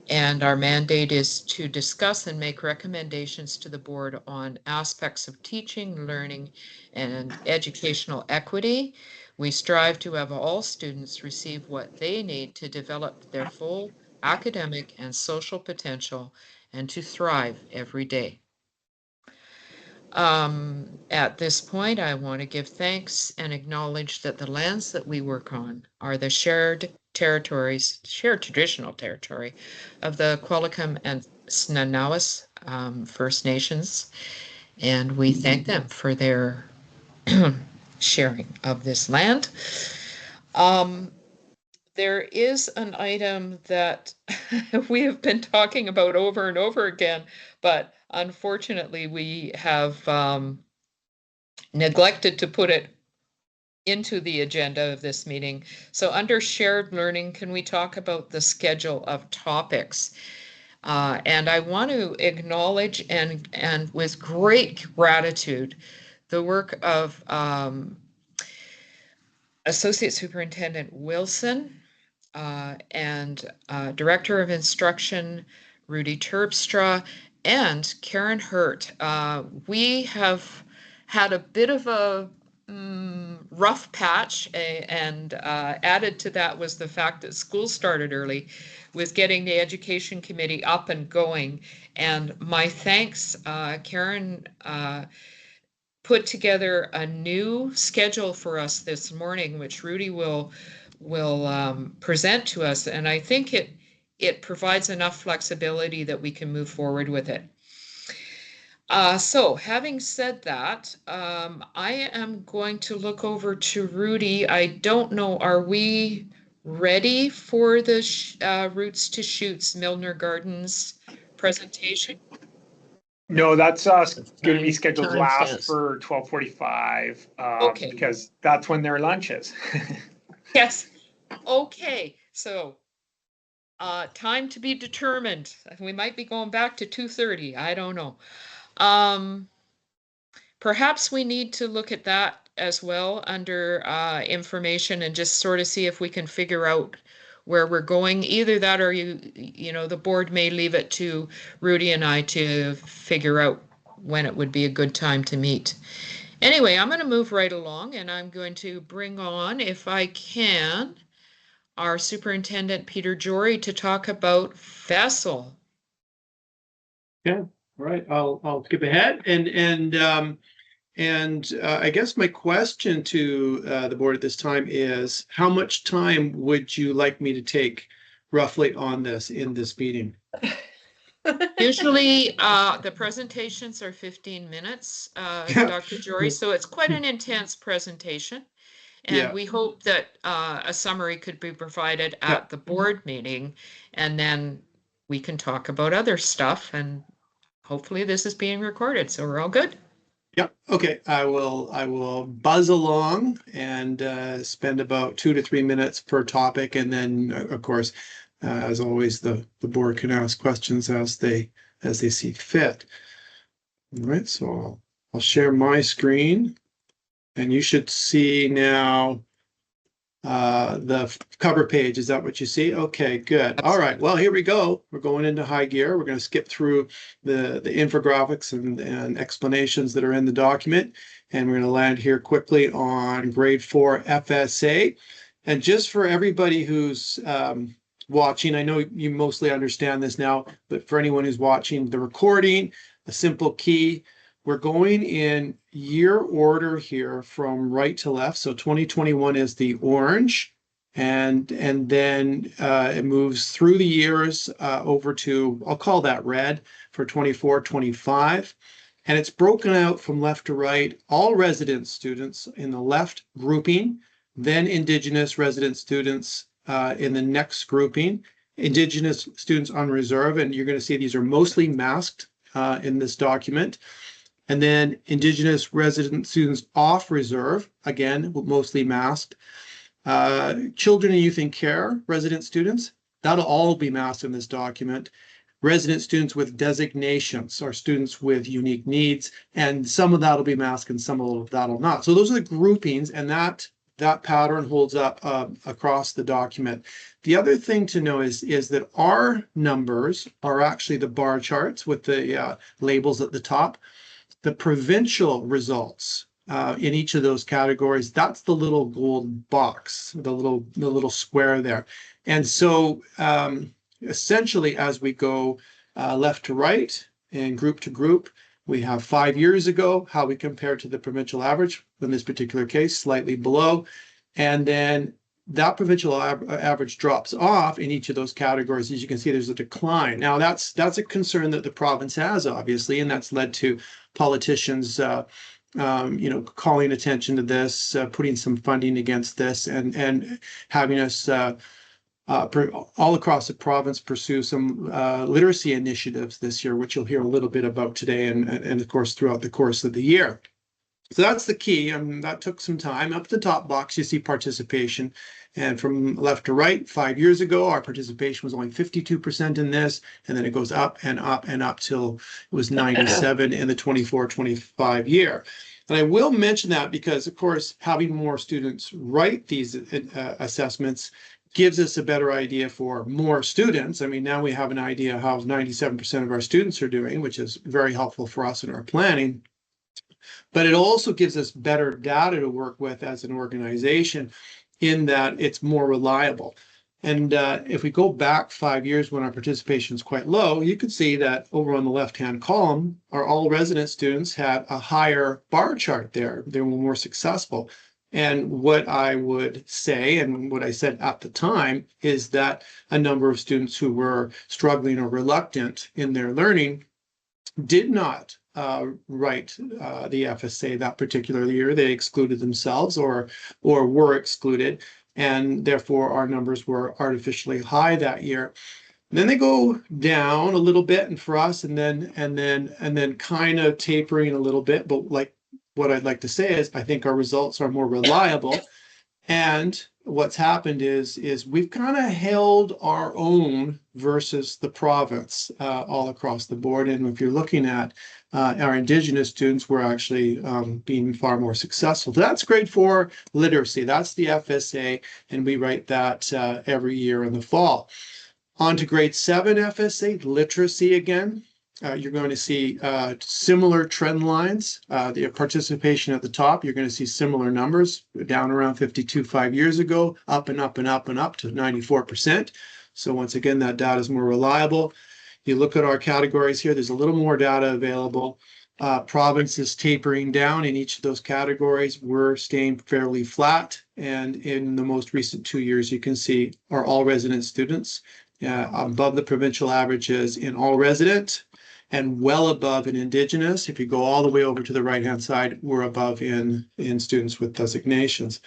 And our mandate is to discuss and make recommendations to the board on aspects of teaching, learning, and educational equity. We strive to have all students receive what they need to develop their full academic and social potential and to thrive every day. At this point, I want to give thanks and acknowledge that the lands that we work on are the shared traditional territory of the Qualicum and Snanawas First Nations, and we thank them for their sharing of this land. There is an item that we have been talking about over and over again, but unfortunately we have neglected to put it into the agenda of this meeting. So under shared learning, can we talk about the schedule of topics? And I want to acknowledge and with great gratitude the work of Associate Superintendent Wilson and Director of Instruction Rudy Terpstra and Karen Hurt. We have had a bit of a rough patch, and added to that was the fact that school started early, with getting the education committee up and going. And my thanks, Karen put together a new schedule for us this morning, which Rudy will present to us, and I think it provides enough flexibility that we can move forward with it. So having said that, I am going to look over to Rudy. I don't know, are we ready for the Roots to Shoots Milner Gardens presentation? No, that's going to be scheduled last for 12:45 Okay. because that's when their lunch is. Yes. Okay. So time to be determined. We might be going back to 2:30. I don't know. Perhaps we need to look at that as well under information and just sort of see if we can figure out where we're going. Either that or you know, the board may leave it to Rudy and I to figure out when it would be a good time to meet. Anyway, I'm going to move right along, and I'm going to bring on, if I can, our Superintendent Peter Jory to talk about VESL. Yeah, right. I'll skip ahead and I guess my question to the board at this time is, how much time would you like me to take roughly on this in this meeting? Usually the presentations are 15 minutes, Dr. Jory, so it's quite an intense presentation. And we hope that a summary could be provided at the board meeting, and then we can talk about other stuff, and hopefully this is being recorded, so we're all good. Yeah. Okay. I will buzz along and spend about 2 to 3 minutes per topic, and then of course, as always, the board can ask questions as they see fit. All right. So I'll share my screen, and you should see now the cover page. Is that what you see? Okay, good. All right. Well, here we go. We're going into high gear. We're going to skip through the infographics and explanations that are in the document. And we're going to land here quickly on grade 4 FSA. And just for everybody who's watching, I know you mostly understand this now, but for anyone who's watching the recording, a simple key. We're going in year order here from right to left. So 2021 is the orange, and then it moves through the years over to, I'll call that red for 24, 25. And it's broken out from left to right, all resident students in the left grouping, then Indigenous resident students in the next grouping, Indigenous students on reserve, and you're going to see these are mostly masked in this document. And then Indigenous resident students off reserve, again, mostly masked. Children and youth in care, resident students, that'll all be masked in this document. Resident students with designations are students with unique needs, and some of that'll be masked and some of that'll not. So those are the groupings, and that that pattern holds up across the document. The other thing to know is that our numbers are actually the bar charts with the labels at the top. The provincial results in each of those categories, that's the little gold box, the little square there. And so essentially, as we go left to right and group to group, we have 5 years ago, how we compare to the provincial average, in this particular case, slightly below. And then that provincial average drops off in each of those categories. As you can see, there's a decline. Now, that's a concern that the province has, obviously, and that's led to politicians calling attention to this, putting some funding against this, and having us all across the province pursue some literacy initiatives this year, which you'll hear a little bit about today and of course throughout the course of the year. So that's the key. That took some time. Up the top box, you see participation. And from left to right, 5 years ago, our participation was only 52% in this. And then it goes up and up and up till it was 97 in the 24-25 year. And I will mention that because, of course, having more students write these assessments gives us a better idea for more students. I mean, now we have an idea how 97% of our students are doing, which is very helpful for us in our planning. But it also gives us better data to work with as an organization in that it's more reliable. And if we go back 5 years when our participation is quite low, you can see that over on the left-hand column, our all resident students had a higher bar chart there. They were more successful. And what I would say, and what I said at the time, is that a number of students who were struggling or reluctant in their learning did not write the FSA that particular year. They excluded themselves or were excluded, and therefore our numbers were artificially high that year. And then they go down a little bit, and for us, and then kind of tapering a little bit. But like what I'd like to say is, I think our results are more reliable. And what's happened is we've kind of held our own versus the province all across the board. And if you're looking at our Indigenous students, we're actually being far more successful. That's grade 4 literacy. That's the FSA, and we write that every year in the fall. On to grade 7 FSA, literacy again. You're going to see similar trend lines. The participation at the top, you're going to see similar numbers, down around 52 5 years ago, up and up and up and up to 94%. So once again, that data is more reliable. You look at our categories here, there's a little more data available. Province is tapering down in each of those categories. We're staying fairly flat. And in the most recent 2 years, you can see our all resident students above the provincial averages in all resident, and well above in Indigenous. If you go all the way over to the right-hand side, we're above in students with designations.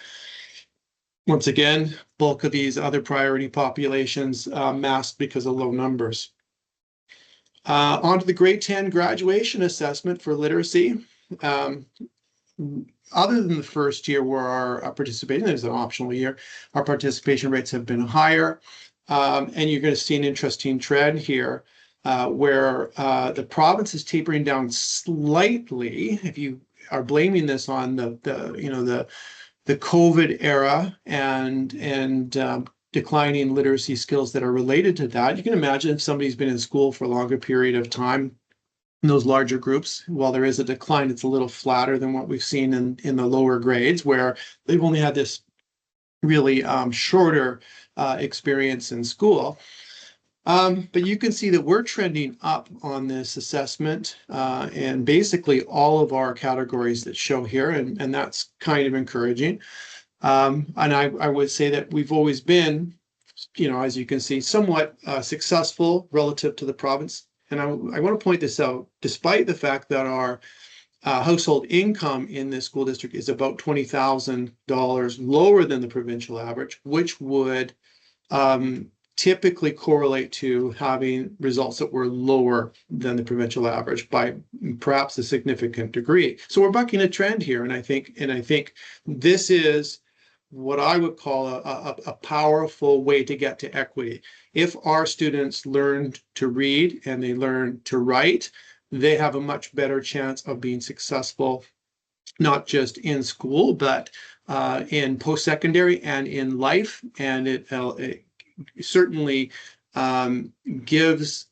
Once again, bulk of these other priority populations masked because of low numbers. On to the grade 10 graduation assessment for literacy. Other than the first year where our participation is an optional year, our participation rates have been higher. And you're going to see an interesting trend here. Where the province is tapering down slightly. If you are blaming this on the COVID era and declining literacy skills that are related to that, you can imagine if somebody's been in school for a longer period of time in those larger groups, while there is a decline, it's a little flatter than what we've seen in the lower grades, where they've only had this really shorter experience in school. But you can see that we're trending up on this assessment and basically all of our categories that show here, and that's kind of encouraging. And I would say that we've always been, as you can see, somewhat successful relative to the province. And I want to point this out, despite the fact that our household income in this school district is about $20,000 lower than the provincial average, which would typically correlate to having results that were lower than the provincial average by perhaps a significant degree. So we're bucking a trend here, and I think this is what I would call a powerful way to get to equity. If our students learn to read and they learn to write, they have a much better chance of being successful, not just in school, but in post-secondary and in life, and it certainly gives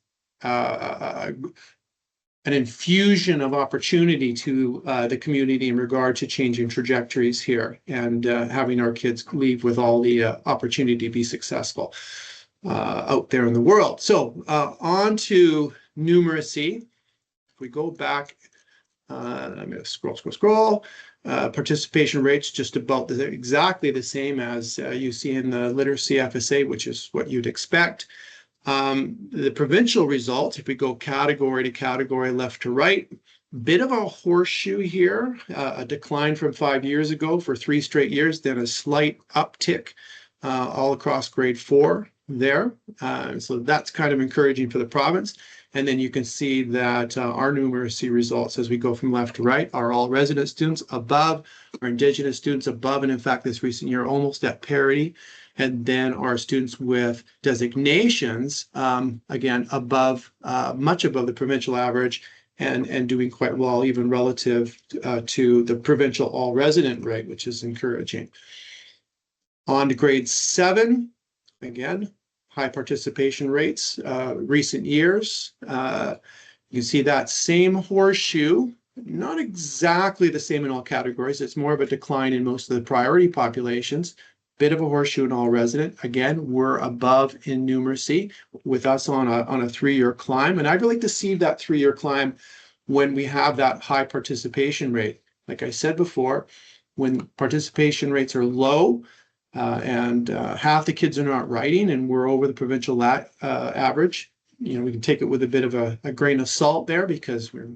an infusion of opportunity to the community in regard to changing trajectories here and having our kids leave with all the opportunity to be successful out there in the world. So on to numeracy. If we go back, I'm going to scroll. Participation rates just about exactly the same as you see in the literacy FSA, which is what you'd expect. The provincial results, if we go category to category, left to right, bit of a horseshoe here, a decline from 5 years ago for 3 straight years, then a slight uptick all across grade 4 there. So that's kind of encouraging for the province. And then you can see that our numeracy results as we go from left to right are all resident students above, our Indigenous students above, and in fact, this recent year almost at parity. And then our students with designations, again, above, much above the provincial average and doing quite well, even relative to the provincial all resident rate, which is encouraging. On to grade 7, again, high participation rates, recent years. You can see that same horseshoe, not exactly the same in all categories. It's more of a decline in most of the priority populations. Bit of a horseshoe in all resident. Again, we're above in numeracy with us on a 3-year climb. And I'd like to see that 3-year climb when we have that high participation rate. Like I said before, when participation rates are low and half the kids are not writing and we're over the provincial average, you know, we can take it with a bit of a grain of salt there because we're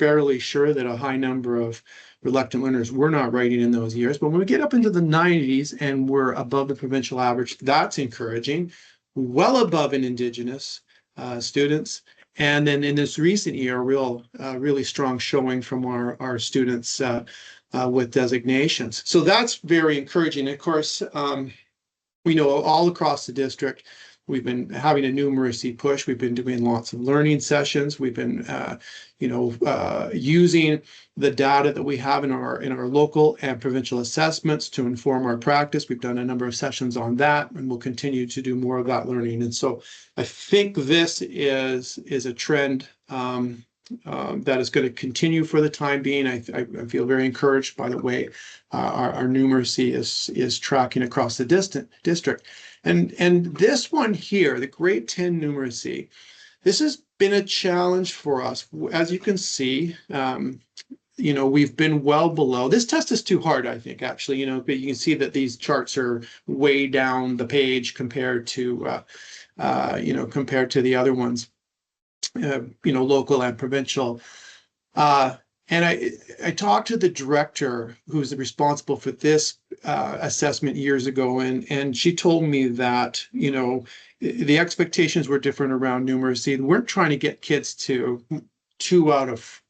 fairly sure that a high number of reluctant learners were not writing in those years. But when we get up into the 90s and we're above the provincial average, that's encouraging, well above in Indigenous students. And then in this recent year, really strong showing from our students with designations. So that's very encouraging. Of course, we know all across the district, we've been having a numeracy push. We've been doing lots of learning sessions. We've been, using the data that we have in our local and provincial assessments to inform our practice. We've done a number of sessions on that, and we'll continue to do more of that learning. And so I think this is a trend that is going to continue for the time being. I feel very encouraged by the way our numeracy is tracking across the district. And this one here, the grade 10 numeracy, this has been a challenge for us. As you can see, we've been well below. This test is too hard, I think, actually, but you can see that these charts are way down the page compared to, compared to the other ones, local and provincial. And I talked to the director who's responsible for this assessment years ago, and she told me that, the expectations were different around numeracy. We weren't trying to get kids to 3 out of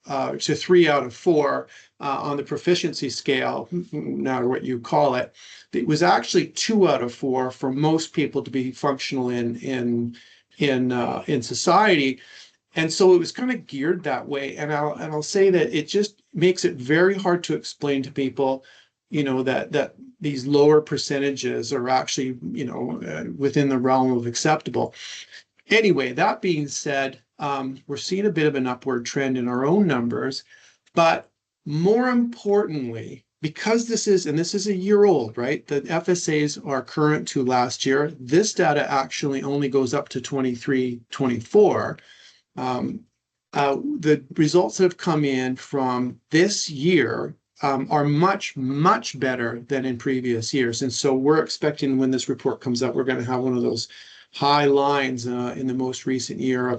4 on the proficiency scale, no matter what you call it. It was actually 2 out of 4 for most people to be functional in society. And so it was kind of geared that way. And I'll say that it just makes it very hard to explain to people, that these lower percentages are actually, within the realm of acceptable. Anyway, that being said, we're seeing a bit of an upward trend in our own numbers, but more importantly, because this is a year old, right? The FSAs are current to last year. This data actually only goes up to 23-24. The results that have come in from this year are much, much better than in previous years. And so we're expecting when this report comes out, we're going to have one of those high lines in the most recent year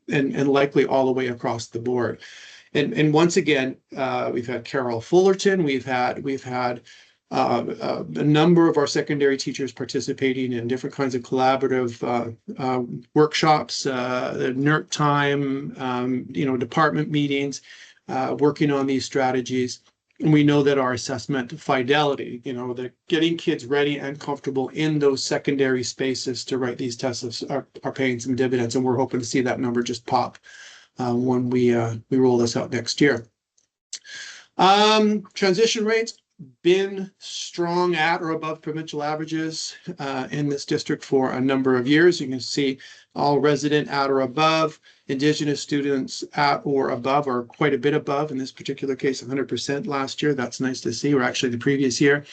and likely all the way across the board. And once again, we've had Carol Fullerton, we've had a number of our secondary teachers participating in different kinds of collaborative workshops, the NERC time, department meetings, working on these strategies. And we know that our assessment fidelity, that getting kids ready and comfortable in those secondary spaces to write these tests are paying some dividends. And we're hoping to see that number just pop when we roll this out next year. Transition rates. been strong at or above provincial averages in this district for a number of years. You can see all resident at or above, Indigenous students at or above, or quite a bit above, in this particular case, 100% last year. That's nice to see, or actually the previous year.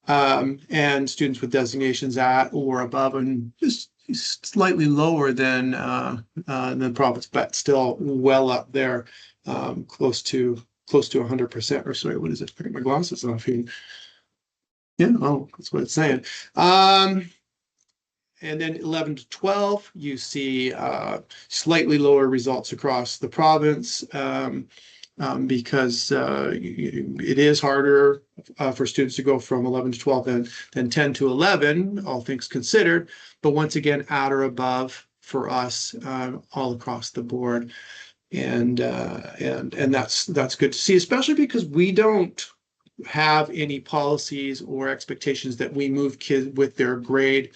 And students with designations at or above, and just slightly lower than the province, but still well up there, close to 100%. Or sorry, what is it? I got my glasses off here. Yeah, oh, that's what it's saying. And then 11 to 12, you see slightly lower results across the province. Because it is harder for students to go from 11 to 12 than 10 to 11, all things considered. But once again, at or above for us all across the board. And that's good to see, especially because we don't have any policies or expectations that we move kids with their grade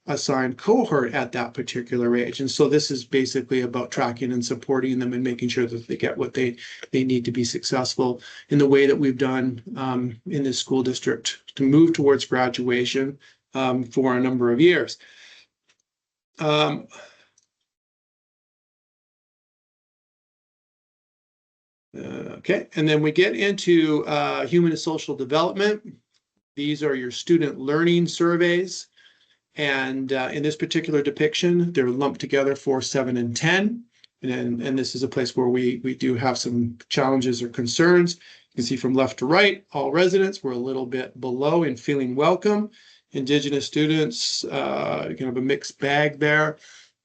assigned cohort at that particular age. And so this is basically about tracking and supporting them and making sure that they get what they need to be successful in the way that we've done in this school district to move towards graduation for a number of years. Okay, and then we get into human and social development. These are your student learning surveys. And in this particular depiction, they're lumped together for 7 and 10. And this is a place where we do have some challenges or concerns. You can see from left to right, all residents were a little bit below in feeling welcome. Indigenous students, kind of a mixed bag there,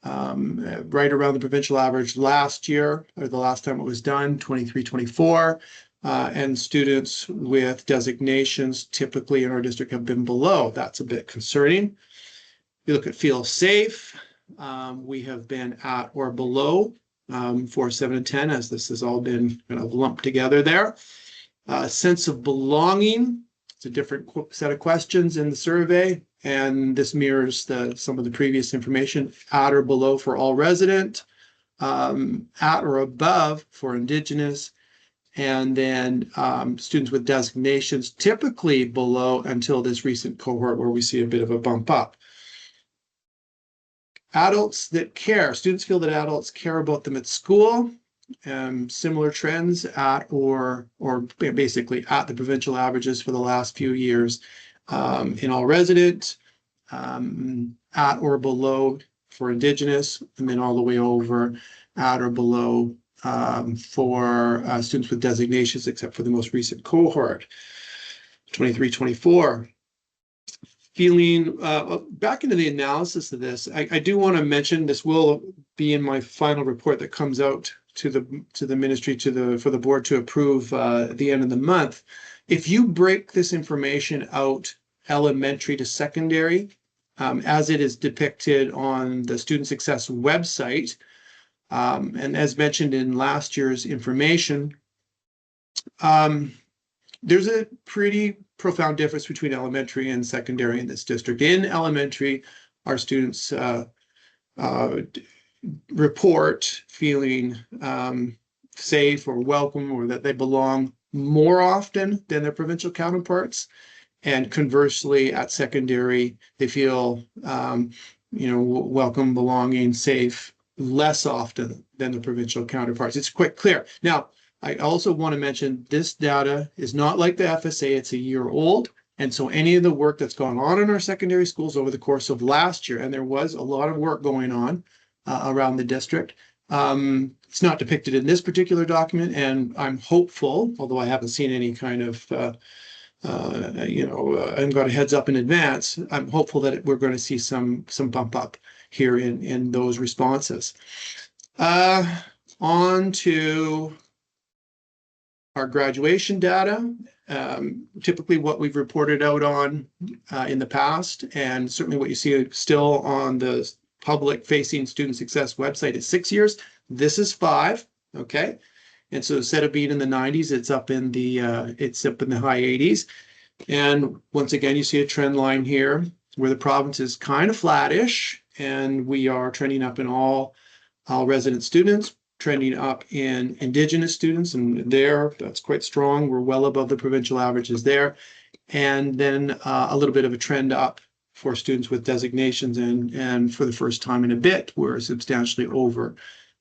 right around the provincial average last year, or the last time it was done, 23-24. And students with designations typically in our district have been below. That's a bit concerning. You look at feel safe, we have been at or below for 7 and 10, as this has all been kind of lumped together there. Sense of belonging, it's a different set of questions in the survey, and this mirrors some of the previous information. At or below for all resident, at or above for Indigenous, and then students with designations typically below until this recent cohort where we see a bit of a bump up. Adults that care, students feel that adults care about them at school. Similar trends at or basically at the provincial averages for the last few years in all resident, at or below for Indigenous, and then all the way over at or below for students with designations, except for the most recent cohort, 23-24. Feeling back into the analysis of this, I do want to mention, this will be in my final report that comes out to the ministry, for the board to approve at the end of the month. If you break this information out elementary to secondary, as it is depicted on the Student Success website, and as mentioned in last year's information, there's a pretty profound difference between elementary and secondary in this district. In elementary, our students report feeling safe or welcome, or that they belong more often than their provincial counterparts. And conversely, at secondary, they feel welcome, belonging, safe less often than the provincial counterparts. It's quite clear. Now, I also want to mention this data is not like the FSA, it's a year old. And so any of the work that's gone on in our secondary schools over the course of last year, and there was a lot of work going on around the district, it's not depicted in this particular document. And I'm hopeful, although I haven't seen any kind of, I haven't got a heads up in advance, I'm hopeful that we're going to see some bump up here in those responses. On to our graduation data, typically what we've reported out on in the past, and certainly what you see still on the public-facing Student Success website is 6 years. This is 5, okay? And so instead of being in the 90s, it's up in the high 80s. And once again, you see a trend line here where the province is kind of flattish, and we are trending up in all resident students. trending up in Indigenous students, and that's quite strong. We're well above the provincial averages there. And then a little bit of a trend up for students with designations, and for the first time in a bit, we're substantially over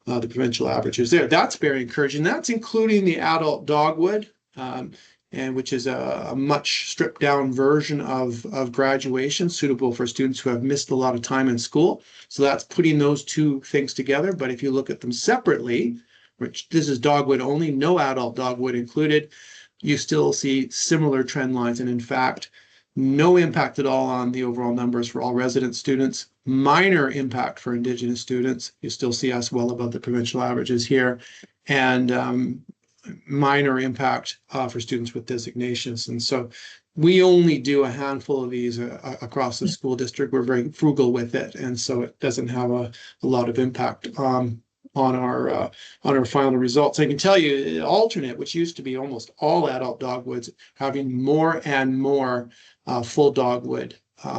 the provincial averages there. That's very encouraging. That's including the adult dogwood, and which is a much stripped down version of graduation, suitable for students who have missed a lot of time in school. So that's putting those two things together. But if you look at them separately, which this is dogwood only, no adult dogwood included, you still see similar trend lines. And in fact, no impact at all on the overall numbers for all resident students, minor impact for Indigenous students. You still see us well above the provincial averages here, and minor impact for students with designations. And so we only do a handful of these across the school district. We're very frugal with it, and so it doesn't have a lot of impact on our final results. I can tell you, alternate, which used to be almost all adult dogwoods, having more and more full dogwood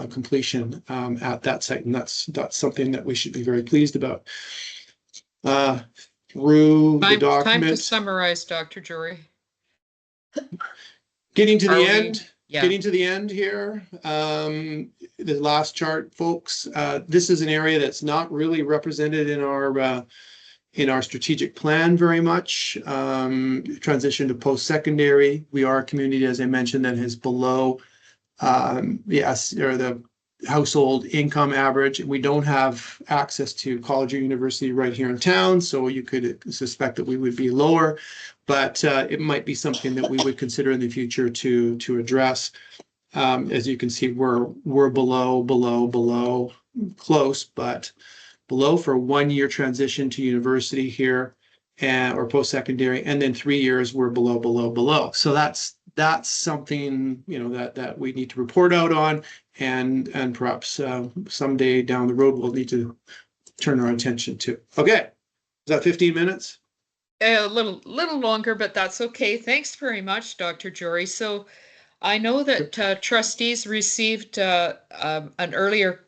completion at that site, and that's something that we should be very pleased about. Through the document. Time to summarize, Dr. Jory. Getting to the end. Yeah. Getting to the end here. The last chart, folks. This is an area that's not really represented in our strategic plan very much. Transition to post-secondary. We are a community, as I mentioned, that is below the household income average. We don't have access to college or university right here in town, so you could suspect that we would be lower, but it might be something that we would consider in the future to address. As you can see, we're below, close, but below for a 1-year transition to university here, or post-secondary, and then 3 years we're below. So that's something, that we need to report out on, and perhaps someday down the road we'll need to turn our attention to. Okay, is that 15 minutes? A little longer, but that's okay. Thanks very much, Dr. Jory. So I know that trustees received an earlier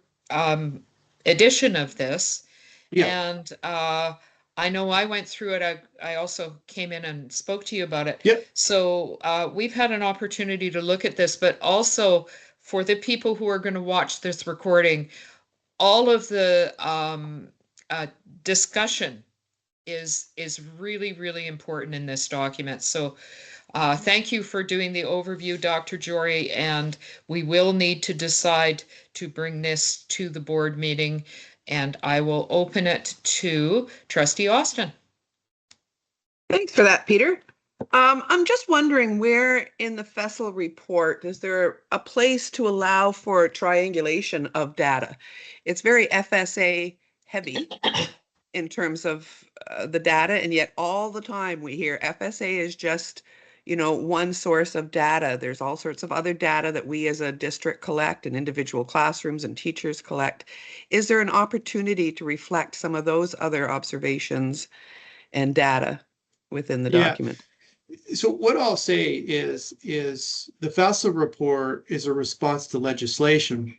edition of this, and I know I went through it. I also came in and spoke to you about it. Yep. So we've had an opportunity to look at this, but also for the people who are going to watch this recording, all of the discussion is really, really important in this document. So thank you for doing the overview, Dr. Jory, and we will need to decide to bring this to the board meeting, and I will open it to Trustee Austin. Thanks for that, Peter. I'm just wondering, where in the FESL report is there a place to allow for triangulation of data? It's very FSA heavy in terms of the data, and yet all the time we hear FSA is just, one source of data. There's all sorts of other data that we as a district collect, and individual classrooms and teachers collect. Is there an opportunity to reflect some of those other observations and data within the document? So what I'll say is the FESL report is a response to legislation,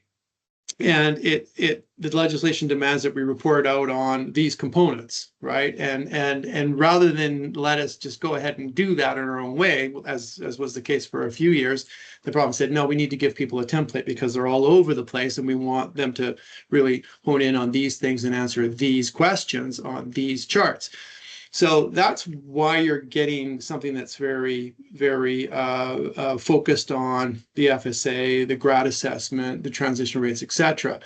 and the legislation demands that we report out on these components, right? And rather than let us just go ahead and do that in our own way, as was the case for a few years, the province said, no, we need to give people a template because they're all over the place, and we want them to really hone in on these things and answer these questions on these charts. So that's why you're getting something that's very, very focused on the FSA, the grad assessment, the transition rates, etc.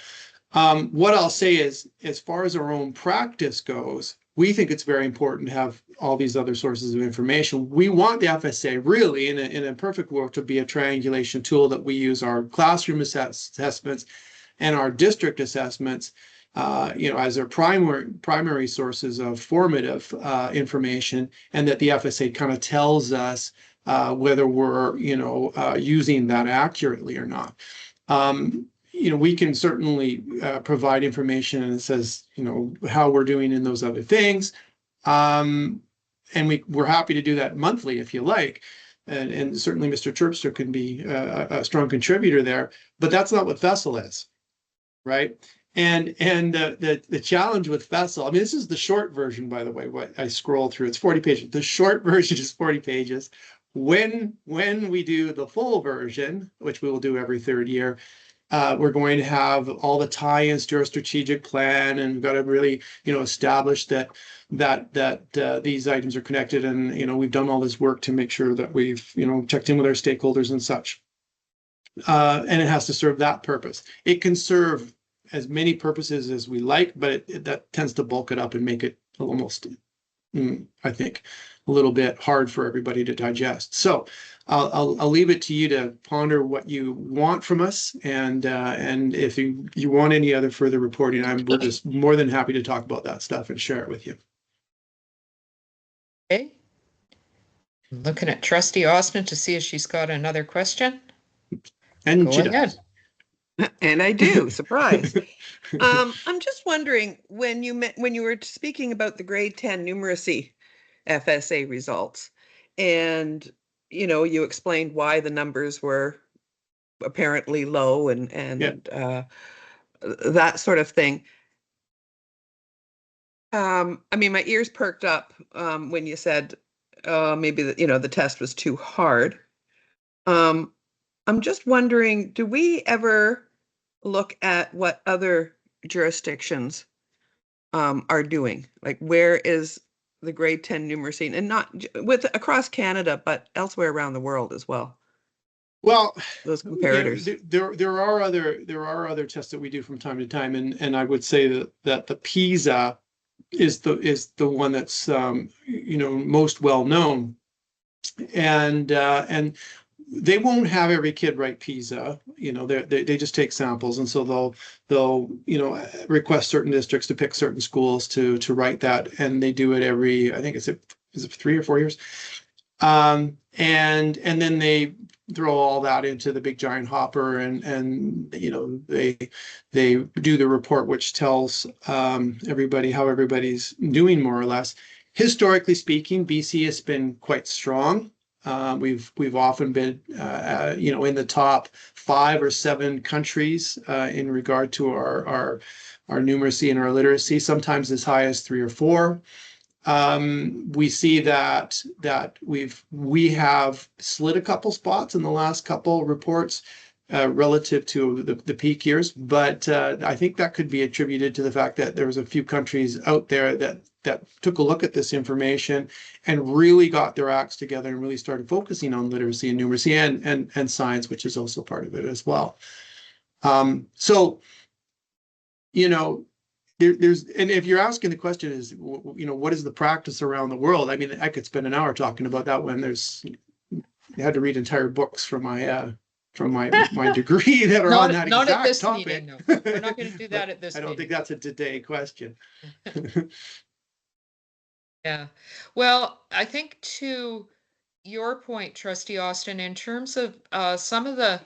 What I'll say is, as far as our own practice goes, we think it's very important to have all these other sources of information. We want the FSA really, in a perfect world, to be a triangulation tool that we use our classroom assessments and our district assessments as their primary sources of formative information, and that the FSA kind of tells us whether we're using that accurately or not. We can certainly provide information, and it says how we're doing in those other things, and we're happy to do that monthly if you like. And certainly Mr. Terpstra can be a strong contributor there, but that's not what FESL is, right? And the challenge with FESL, I mean, this is the short version, by the way, what I scrolled through, it's 40 pages. The short version is 40 pages. When we do the full version, which we will do every third year, we're going to have all the tie-ins to our strategic plan, and we've got to really, establish that these items are connected, and we've done all this work to make sure that we've checked in with our stakeholders and such. And it has to serve that purpose. It can serve as many purposes as we like, but that tends to bulk it up and make it almost, I think, a little bit hard for everybody to digest. So I'll leave it to you to ponder what you want from us, and if you want any other further reporting, we're just more than happy to talk about that stuff and share it with you. Okay. I'm looking at Trustee Austin to see if she's got another question. And Go she ahead. does. And I do, surprise. I'm just wondering, when you were speaking about the grade 10 numeracy FSA results, and you explained why the numbers were apparently low and that sort of thing. I mean, my ears perked up when you said maybe the test was too hard. I'm just wondering, do we ever look at what other jurisdictions are doing? Like, where is the grade 10 numeracy, and not across Canada, but elsewhere around the world as well? Well, those comparators. There are other tests that we do from time to time, and I would say that the PISA is the one that's most well known, and they won't have every kid write PISA. They just take samples, and so they'll request certain districts to pick certain schools to write that, and they do it every, I think is it 3 or 4 years, and then they throw all that into the big giant hopper, and they do the report which tells everybody how everybody's doing, more or less. Historically speaking, BC has been quite strong. We've often been in the top 5 or 7 countries in regard to our numeracy and our literacy, sometimes as high as 3 or 4. We see that we have slid a couple spots in the last couple reports relative to the peak years, but I think that could be attributed to the fact that there was a few countries out there that took a look at this information and really got their acts together and really started focusing on literacy and numeracy and science, which is also part of it as well. So there's, and if you're asking the question is, what is the practice around the world? I mean, I could spend an hour talking about that when I had to read entire books from my degree that are on that not exact at this topic. Meeting, no. We're not going to do that at this meeting. I don't think that's a today question. Yeah. Well, I think to your point, Trustee Austin, in terms of some of the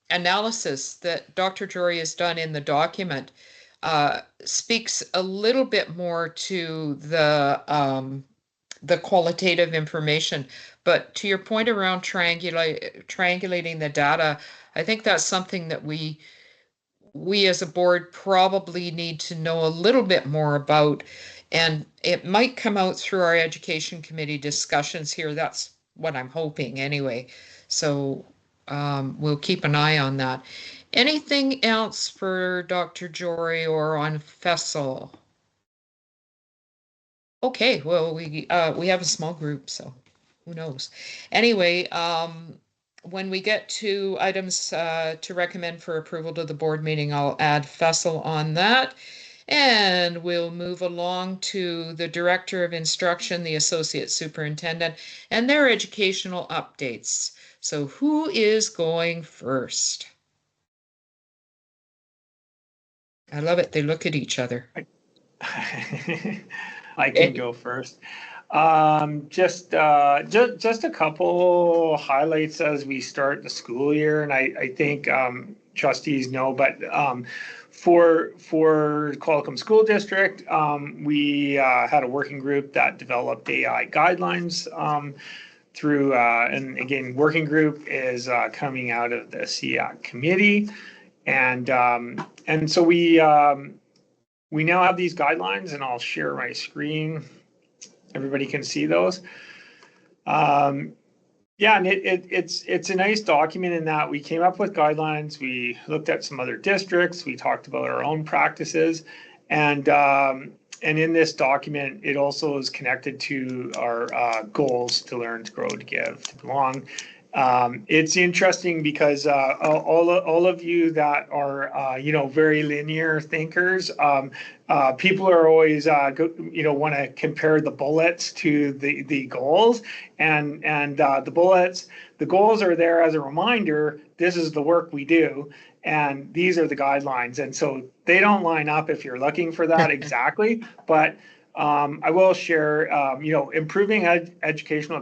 analysis that Dr. Jory has done in the document speaks a little bit more to the qualitative information. But to your point around triangulating the data, I think that's something that we as a board probably need to know a little bit more about. And it might come out through our education committee discussions here. That's what I'm hoping anyway. So we'll keep an eye on that. Anything else for Dr. Jory or on FESL? Okay, well, we have a small group, so who knows? Anyway, when we get to items to recommend for approval to the board meeting, I'll add FESL on that. And we'll move along to the Director of Instruction, the Associate Superintendent, and their educational updates. So who is going first? I love it. They look at each other. I can go first. Just a couple highlights as we start the school year, and I think trustees know, but for Qualicum School District, we had a working group that developed AI guidelines through, and again, working group is coming out of the SEAC committee, and and so we now have these guidelines, and I'll share my screen. Everybody can see those. Yeah, and it's a nice document in that we came up with guidelines. We looked at some other districts. We talked about our own practices, and in this document, it also is connected to our goals: to learn, to grow, to give, to belong. It's interesting because all of you that are very linear thinkers, people are always want to compare the bullets to the goals, and the goals are there as a reminder. This is the work we do, and these are the guidelines, and so they don't line up if you're looking for that exactly, but I will share improving educational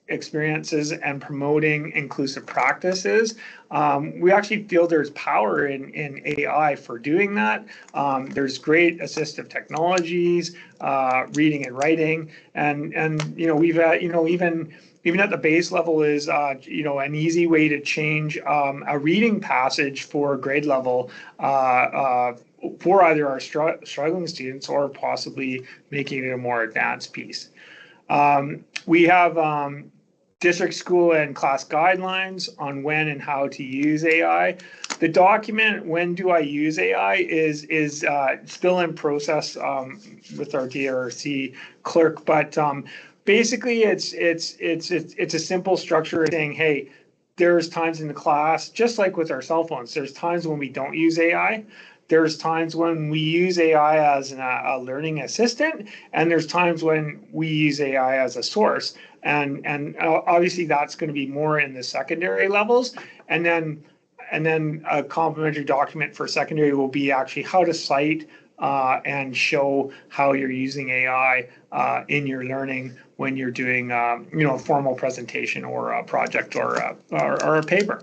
experiences and promoting inclusive practices. We actually feel there's power in AI for doing that. There's great assistive technologies, reading and writing, and we've even at the base level is an easy way to change a reading passage for grade level for either our struggling students or possibly making it a more advanced piece. We have district, school, and class guidelines on when and how to use AI. The document, "When do I use AI?" is still in process with our DRC clerk, but basically it's a simple structure saying, hey, there's times in the class, just like with our cell phones, there's times when we don't use AI. There's times when we use AI as a learning assistant, and there's times when we use AI as a source. And obviously that's going to be more in the secondary levels. And then a complementary document for secondary will be actually how to cite and show how you're using AI in your learning when you're doing a formal presentation or a project or a paper.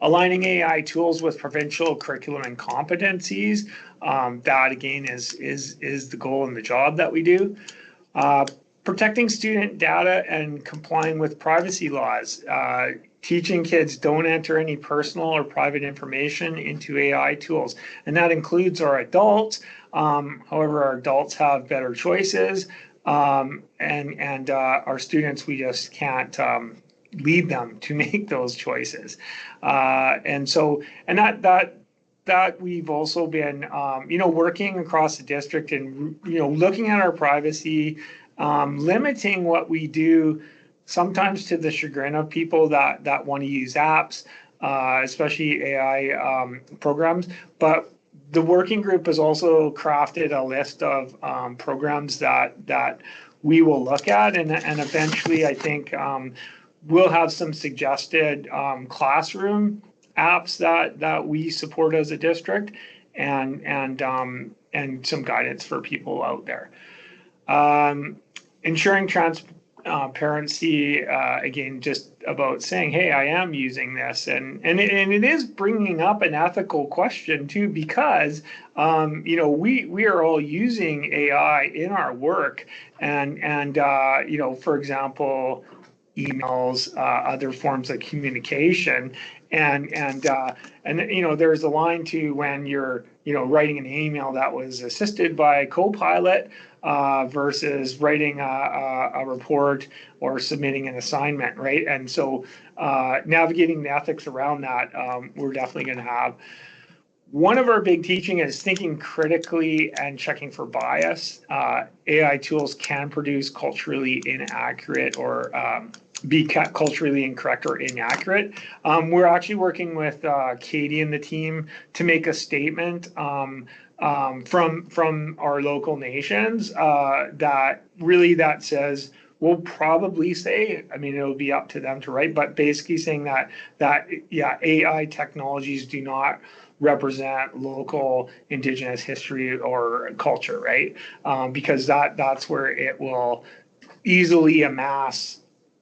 Aligning AI tools with provincial curriculum and competencies. That again is the goal and the job that we do. Protecting student data and complying with privacy laws. Teaching kids don't enter any personal or private information into AI tools. And that includes our adults. However, our adults have better choices. And our students, we just can't lead them to make those choices. And that we've also been, working across the district and, looking at our privacy, limiting what we do, sometimes to the chagrin of people that want to use apps, especially AI programs. But the working group has also crafted a list of programs that we will look at, and eventually I think we'll have some suggested classroom apps that we support as a district, and some guidance for people out there. Ensuring transparency, again, just about saying, hey, I am using this, and it is bringing up an ethical question too, because we are all using AI in our work, and for example, emails, other forms of communication, and there's a line to when you're writing an email that was assisted by a Copilot versus writing a report or submitting an assignment, right? And so navigating the ethics around that, we're definitely going to have. One of our big teaching is thinking critically and checking for bias. AI tools can produce culturally inaccurate or be culturally incorrect or inaccurate. We're actually working with Katie and the team to make a statement from our local nations that says, we'll probably say, I mean, it'll be up to them to write, but basically saying that AI technologies do not represent local Indigenous history or culture, right? Because that's where it will easily amass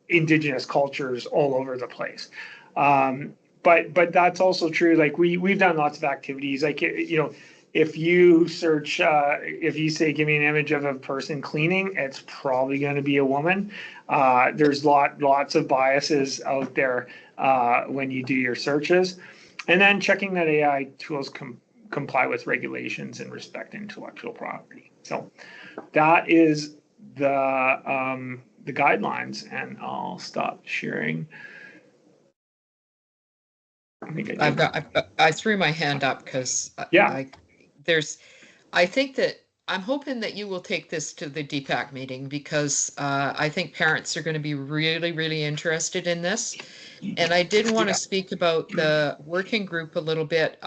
Indigenous cultures all over the place. But that's also true. Like we've done lots of activities, like, if you search, if you say, give me an image of a person cleaning, it's probably going to be a woman. There's lots of biases out there when you do your searches. And then checking that AI tools comply with regulations and respect intellectual property. So that is the guidelines, and I'll stop sharing. I threw my hand up because Yeah. I think that I'm hoping that you will take this to the DPAC meeting because I think parents are going to be really, really interested in this. And I did want to speak about the working group a little bit.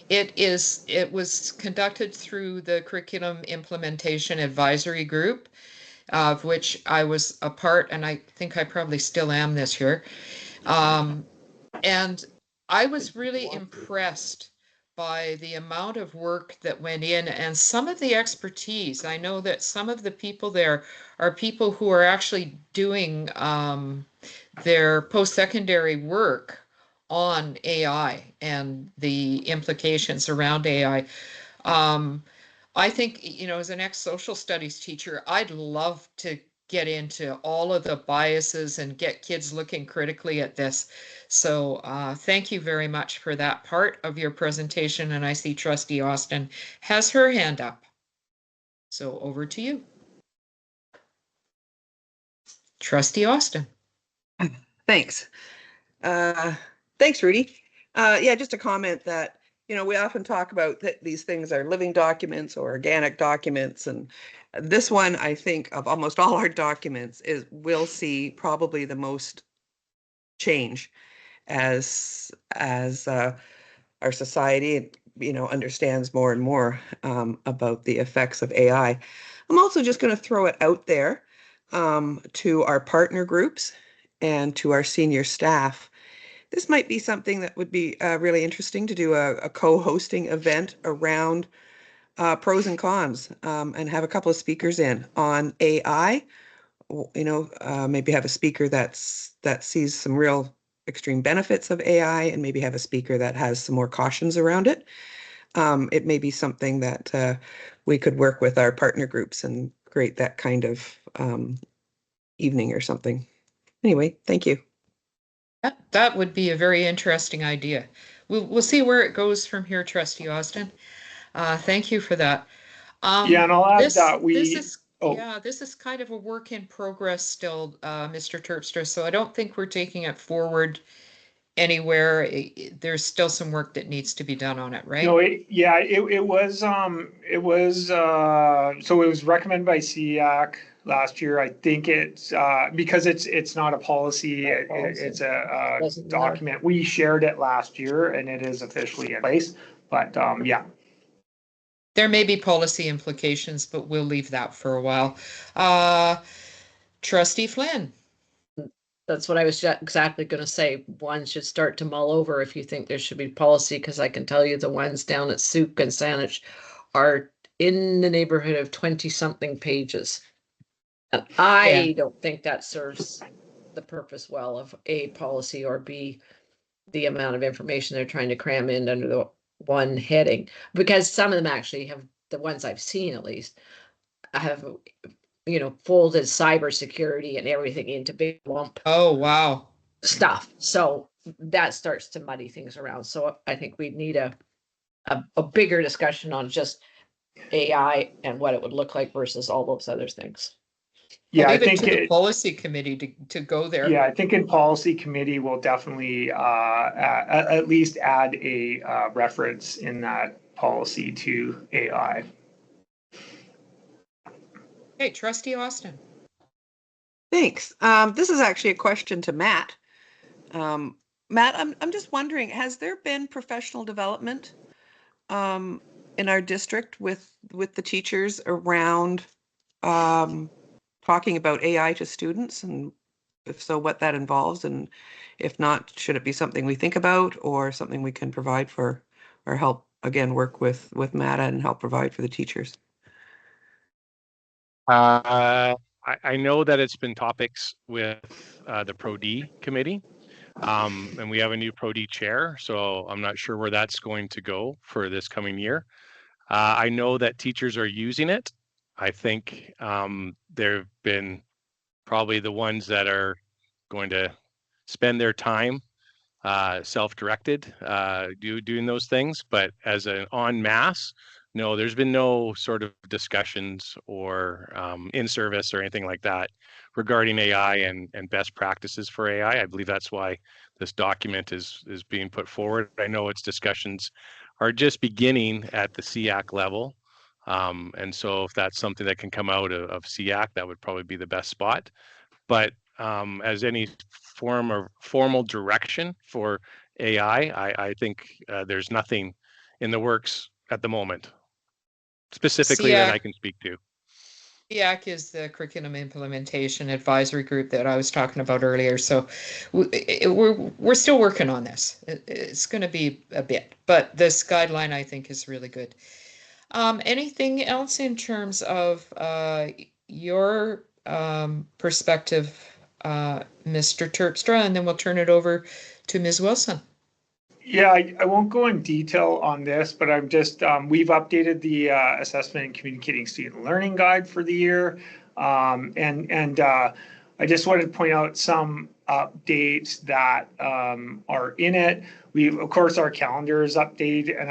It was conducted through the Curriculum Implementation Advisory Group, of which I was a part, and I think I probably still am this year. And I was really impressed by the amount of work that went in and some of the expertise. I know that some of the people there are people who are actually doing their post-secondary work on AI and the implications around AI. I think, as an ex-social studies teacher, I'd love to get into all of the biases and get kids looking critically at this. So thank you very much for that part of your presentation. And I see Trustee Austin has her hand up. So over to you. Trustee Austin. Thanks. Thanks, Rudy. Yeah, just a comment that, we often talk about that these things are living documents or organic documents. And this one, I think, of almost all our documents will see probably the most change as our society, understands more and more about the effects of AI. I'm also just going to throw it out there to our partner groups and to our senior staff. This might be something that would be really interesting to do a co-hosting event around pros and cons, and have a couple of speakers in on AI. Maybe have a speaker that sees some real extreme benefits of AI, and maybe have a speaker that has some more cautions around it. It may be something that we could work with our partner groups and create that kind of evening or something. Anyway, thank you. That would be a very interesting idea. We'll see where it goes from here, Trustee Austin. Thank you for that. Yeah, and I'll add that this is kind of a work in progress still, Mr. Terpstra. So I don't think we're taking it forward anywhere. There's still some work that needs to be done on it, right? No, it was so it was recommended by CEAC last year. I think it's because it's not a policy, it's a document. We shared it last year and it is officially in place. But yeah. There may be policy implications, but we'll leave that for a while. Trustee Flynn. That's what I was exactly going to say. One should start to mull over if you think there should be policy, because I can tell you the ones down at Sooke and Saanich are in the neighborhood of 20-something pages. And I don't think that serves the purpose well of A, policy, or B, the amount of information they're trying to cram in under the one heading. Because some of them actually have, the ones I've seen at least, have folded cybersecurity and everything into big lump. Oh, wow. Stuff. So that starts to muddy things around. So I think we need a bigger discussion on just AI and what it would look like versus all those other things. Yeah, I think the policy committee to go there. Yeah, I think in policy committee we'll definitely at least add a reference in that policy to AI. Hey, Trustee Austin. Thanks. This is actually a question to Matt. Matt, I'm just wondering, has there been professional development in our district with the teachers around talking about AI to students, and if so, what that involves, and if not, should it be something we think about or something we can provide for, or help again work with Matt and help provide for the teachers? I know that it's been topics with the Pro-D committee, and we have a new Pro-D chair, so I'm not sure where that's going to go for this coming year. I know that teachers are using it. I think they've been probably the ones that are going to spend their time self-directed, doing those things, but as an en masse, no, there's been no sort of discussions or in service or anything like that regarding AI and best practices for AI. I believe that's why this document is being put forward. I know its discussions are just beginning at the SEAC level. And so if that's something that can come out of SEAC, that would probably be the best spot. But as any form of formal direction for AI, I think there's nothing in the works at the moment, specifically that I can speak to. SEAC is the curriculum implementation advisory group that I was talking about earlier. So we're still working on this. It's going to be a bit, but this guideline I think is really good. Anything else in terms of your perspective, Mr. Terpstra, and then we'll turn it over to Ms. Wilson. Yeah, I won't go in detail on this, but I'm just, we've updated the assessment and communicating student learning guide for the year. And I just wanted to point out some updates that are in it. Of course, our calendar is updated, and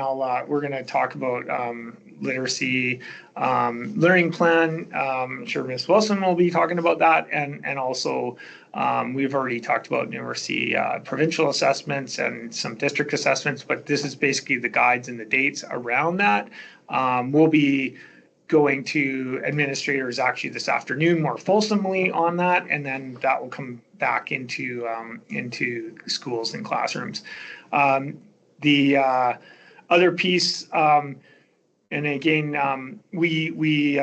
we're going to talk about literacy learning plan. I'm sure Ms. Wilson will be talking about that, and also we've already talked about numeracy provincial assessments and some district assessments, but this is basically the guides and the dates around that. We'll be going to administrators actually this afternoon more fulsomely on that, and then that will come back into schools and classrooms. The other piece, and again, we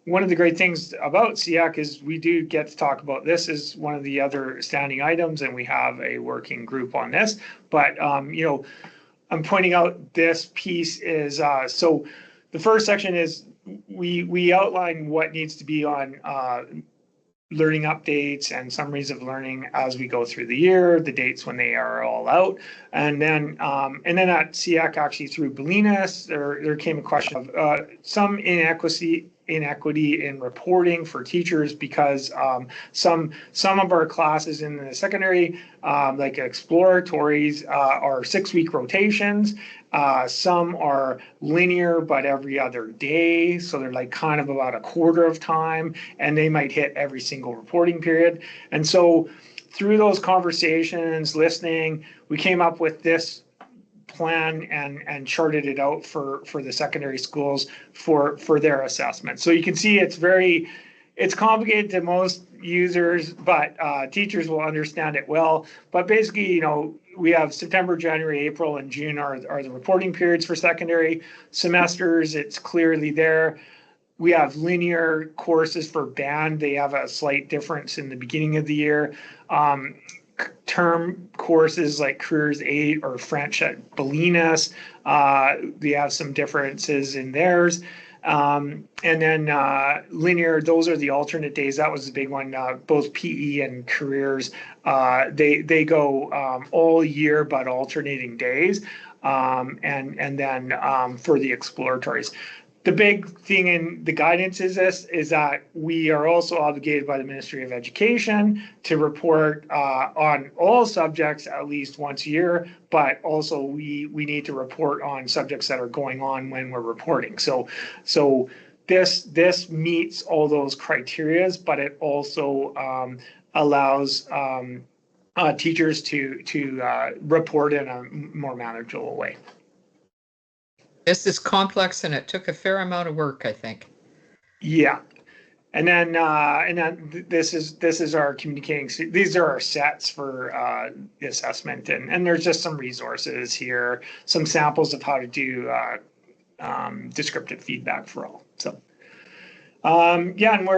one of the great things about SEAC is we do get to talk about this as one of the other standing items, and we have a working group on this. But you know, I'm pointing out this piece is so the first section is we outline what needs to be on learning updates and summaries of learning as we go through the year, the dates when they are all out. And then at SEAC, actually through Bolinas, there came a question of some inequity in reporting for teachers, because some of our classes in the secondary, like exploratories, are 6-week rotations. Some are linear, but every other day. So they're like kind of about a quarter of time, and they might hit every single reporting period. And so through those conversations, listening, we came up with this plan and charted it out for the secondary schools for their assessment. So you can see it's complicated to most users, but teachers will understand it well. But basically, you know, we have September, January, April, and June are the reporting periods for secondary semesters. It's clearly there. We have linear courses for band. They have a slight difference in the beginning of the year. Term courses like Careers 8 or French at Bolinas, they have some differences in theirs. And then linear, those are the alternate days. That was the big one. Both PE and careers, they go all year, but alternating days. And then for the exploratories. The big thing in the guidance is that we are also obligated by the Ministry of Education to report on all subjects at least once a year, but also we need to report on subjects that are going on when we're reporting. So this meets all those criteria, but it also allows teachers to report in a more manageable way. This is complex, and it took a fair amount of work, I think. Yeah, and then this is our communicating. These are our sets for the assessment, and there's just some resources here, some samples of how to do descriptive feedback for all. So yeah, and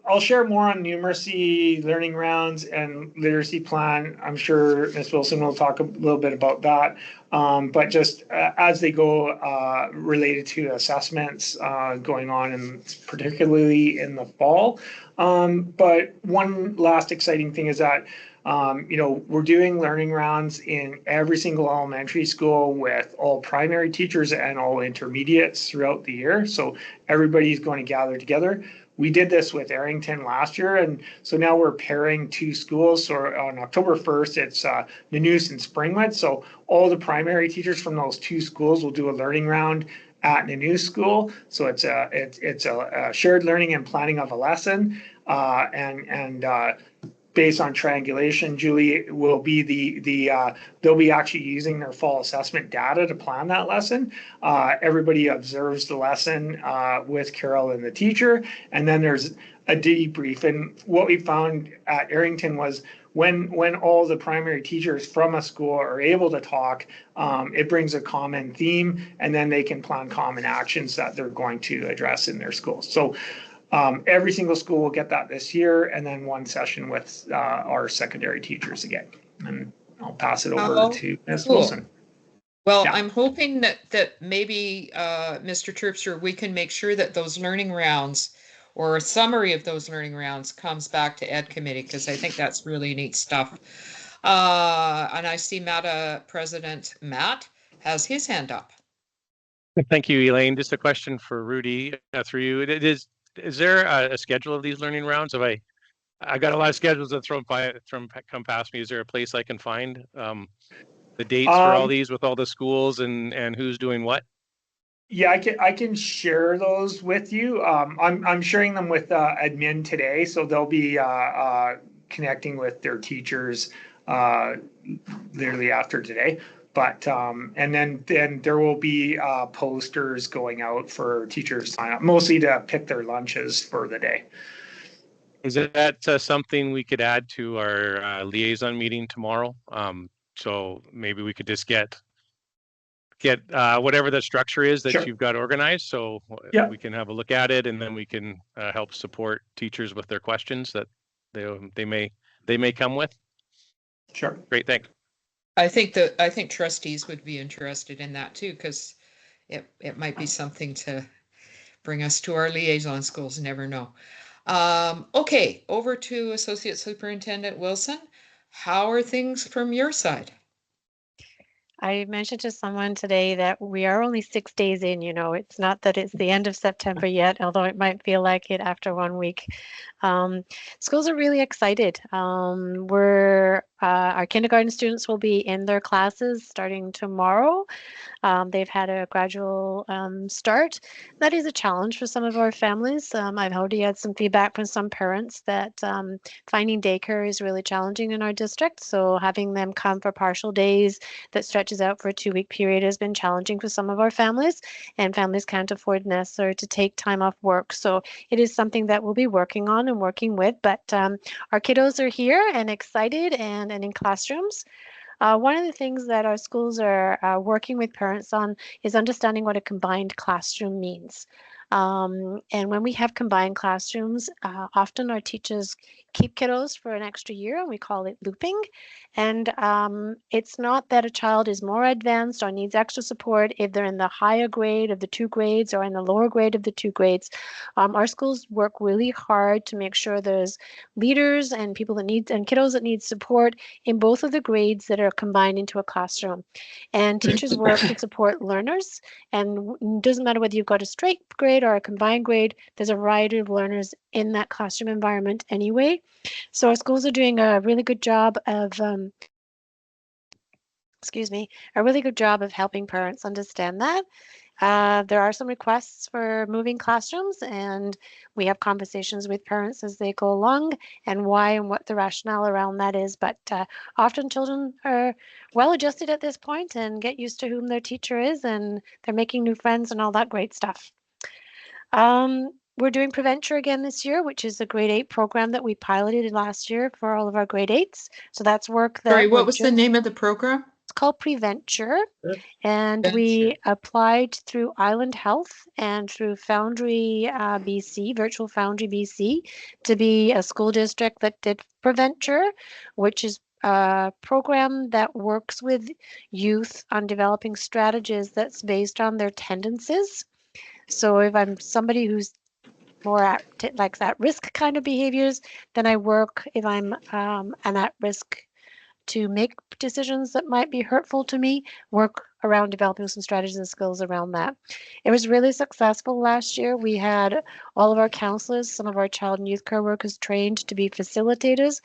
I'll share more on numeracy, learning rounds, and literacy plan. I'm sure Ms. Wilson will talk a little bit about that. But just as they go related to assessments going on, and particularly in the fall. But one last exciting thing is that you know, we're doing learning rounds in every single elementary school with all primary teachers and all intermediates throughout the year. So everybody's going to gather together. we did this with Arrington last year, and so now we're pairing 2 schools. So on October 1st, it's Nanoose and Springwood. So all the primary teachers from those 2 schools will do a learning round at Nanoose School. So it's a shared learning and planning of a lesson, and based on triangulation, Julie will be they'll be actually using their fall assessment data to plan that lesson. Everybody observes the lesson with Carol and the teacher, and then there's a debrief. And what we found at Arrington was when all the primary teachers from a school are able to talk, it brings a common theme, and then they can plan common actions that they're going to address in their schools. So every single school will get that this year, and then 1 session with our secondary teachers again. And I'll pass it over to Ms. Cool. Wilson. Well, Yeah. I'm hoping that maybe, Mr. Terpstra, we can make sure that those learning rounds or a summary of those learning rounds comes back to Ed Committee, because I think that's really neat stuff. And I see President Matt has his hand up. Thank you, Elaine. Just a question for Rudy through you. Is there a schedule of these learning rounds? I got a lot of schedules that come past me. Is there a place I can find the dates for all these with all the schools and who's doing what? Yeah, I can share those with you. I'm sharing them with admin today, so they'll be connecting with their teachers literally after today. But and then there will be posters going out for teachers to sign up, mostly to pick their lunches for the day. Is that something we could add to our liaison meeting tomorrow? So maybe we could just get whatever the structure is that Sure. you've got organized, so Yeah. we can have a look at it, and then we can help support teachers with their questions that they may come with. Sure. Great, thanks. I think trustees would be interested in that too, because it might be something to bring us to our liaison schools. Never know. Okay, over to Associate Superintendent Wilson. How are things from your side? I mentioned to someone today that we are only 6 days in, it's not that it's the end of September yet, although it might feel like it after 1 week. Schools are really excited. Our kindergarten students will be in their classes starting tomorrow. They've had a gradual start. That is a challenge for some of our families. I've already had some feedback from some parents that finding daycare is really challenging in our district. So having them come for partial days that stretches out for a 2-week period has been challenging for some of our families, and families can't afford necessarily to take time off work. So it is something that we'll be working on and working with, but our kiddos are here and excited and in classrooms. One of the things that our schools are working with parents on is understanding what a combined classroom means. And when we have combined classrooms, often our teachers keep kiddos for an extra year, and we call it looping. And it's not that a child is more advanced or needs extra support if they're in the higher grade of the 2 grades or in the lower grade of the 2 grades. Our schools work really hard to make sure there's leaders and people that need, and kiddos that need support in both of the grades that are combined into a classroom. And teachers work to support learners, and it doesn't matter whether you've got a straight grade or a combined grade, there's a variety of learners in that classroom environment anyway. So our schools are doing a really good job of helping parents understand that. There are some requests for moving classrooms, and we have conversations with parents as they go along and why and what the rationale around that is. But often children are well adjusted at this point and get used to whom their teacher is, and they're making new friends and all that great stuff. We're doing Preventure again this year, which is a grade 8 program that we piloted last year for all of our grade 8s. So that's work that— Sorry, what was the name of the program? It's called Preventure, and Preventure. we applied through Island Health and through Foundry BC, Virtual Foundry BC, to be a school district that did Preventure, which is a program that works with youth on developing strategies that's based on their tendencies. So if I'm somebody who's more at risk kind of behaviors, then I work, if I'm an at risk to make decisions that might be hurtful to me, work around developing some strategies and skills around that. It was really successful last year. We had all of our counselors, some of our child and youth care workers trained to be facilitators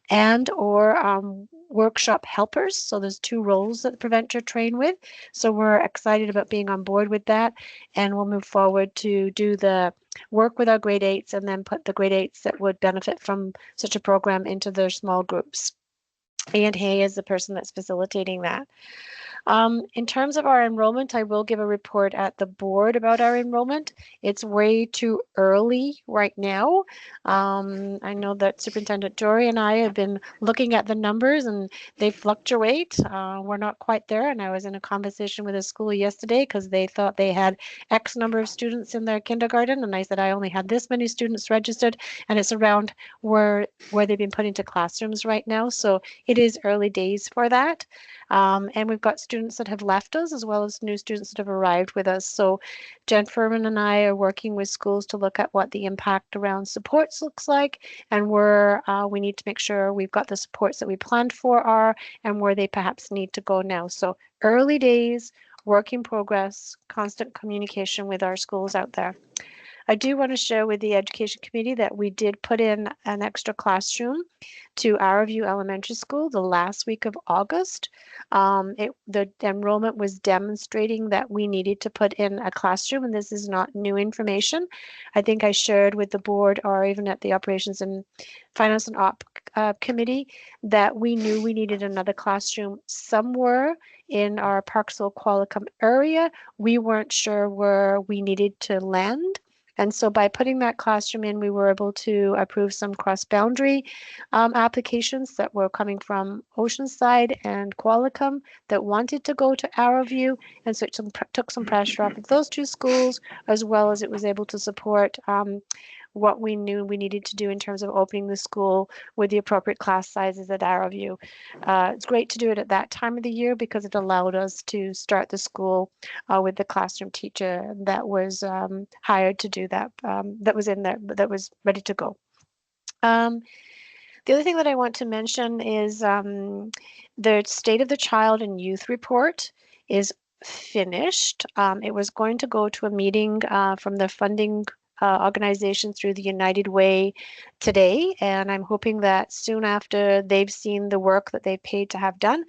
and or workshop helpers. So there's 2 roles that Preventure train with. So we're excited about being on board with that, and we'll move forward to do the work with our grade 8s and then put the grade 8s that would benefit from such a program into their small groups. And Hay is the person that's facilitating that. In terms of our enrollment, I will give a report at the board about our enrollment. It's way too early right now. I know that Superintendent Jory and I have been looking at the numbers and they fluctuate. We're not quite there. And I was in a conversation with a school yesterday because they thought they had X number of students in their kindergarten. And I said, I only had this many students registered, and it's around where they've been put into classrooms right now. So it is early days for that. And we've got students that have left us as well as new students that have arrived with us. So Jen Furman and I are working with schools to look at what the impact around supports looks like and where we need to make sure we've got the supports that we planned for are and where they perhaps need to go now. So early days, work in progress, constant communication with our schools out there. I do want to share with the Education Committee that we did put in an extra classroom to Arrowview Elementary School the last week of August. The enrollment was demonstrating that we needed to put in a classroom, and this is not new information. I think I shared with the board or even at the Operations and Finance and Op Committee that we knew we needed another classroom somewhere in our Parksville Qualicum area. We weren't sure where we needed to land. And so by putting that classroom in, we were able to approve some cross-boundary applications that were coming from Oceanside and Qualicum that wanted to go to Arrowview. And so it took some pressure off of those 2 schools, as well as it was able to support what we knew we needed to do in terms of opening the school with the appropriate class sizes at Arrowview. It's great to do it at that time of the year because it allowed us to start the school with the classroom teacher that was hired to do that, that was in there, that was ready to go. The other thing that I want to mention is the State of the Child and Youth report is finished. It was going to go to a meeting from the funding organization through the United Way today, and I'm hoping that soon after they've seen the work that they've paid to have done,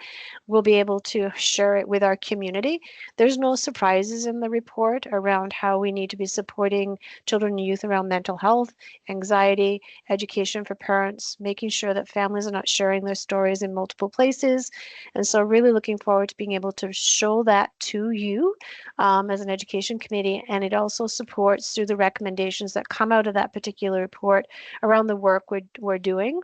we'll be able to share it with our community. There's no surprises in the report around how we need to be supporting children and youth around mental health, anxiety, education for parents, making sure that families are not sharing their stories in multiple places. And so really looking forward to being able to show that to you as an education committee. And it also supports through the recommendations that come out of that particular report around the work we're doing.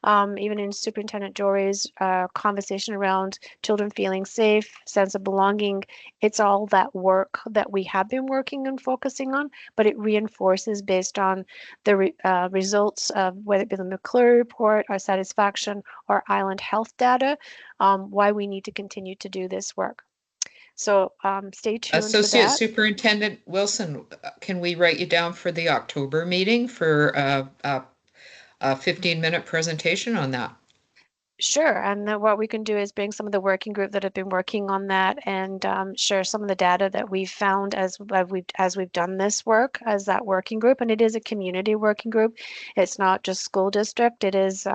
Even in Superintendent Jory's conversation around children feeling safe, sense of belonging, it's all that work that we have been working and focusing on, but it reinforces based on the results of whether it be the McClure report, our satisfaction, or Island Health data, why we need to continue to do this work. So stay tuned. Associate Superintendent Wilson, can we write you down for the October meeting for a 15-minute presentation on that? Sure, and then what we can do is bring some of the working group that have been working on that and share some of the data that we've found as we've done this work as that working group. And it is a community working group. It's not just school district. It is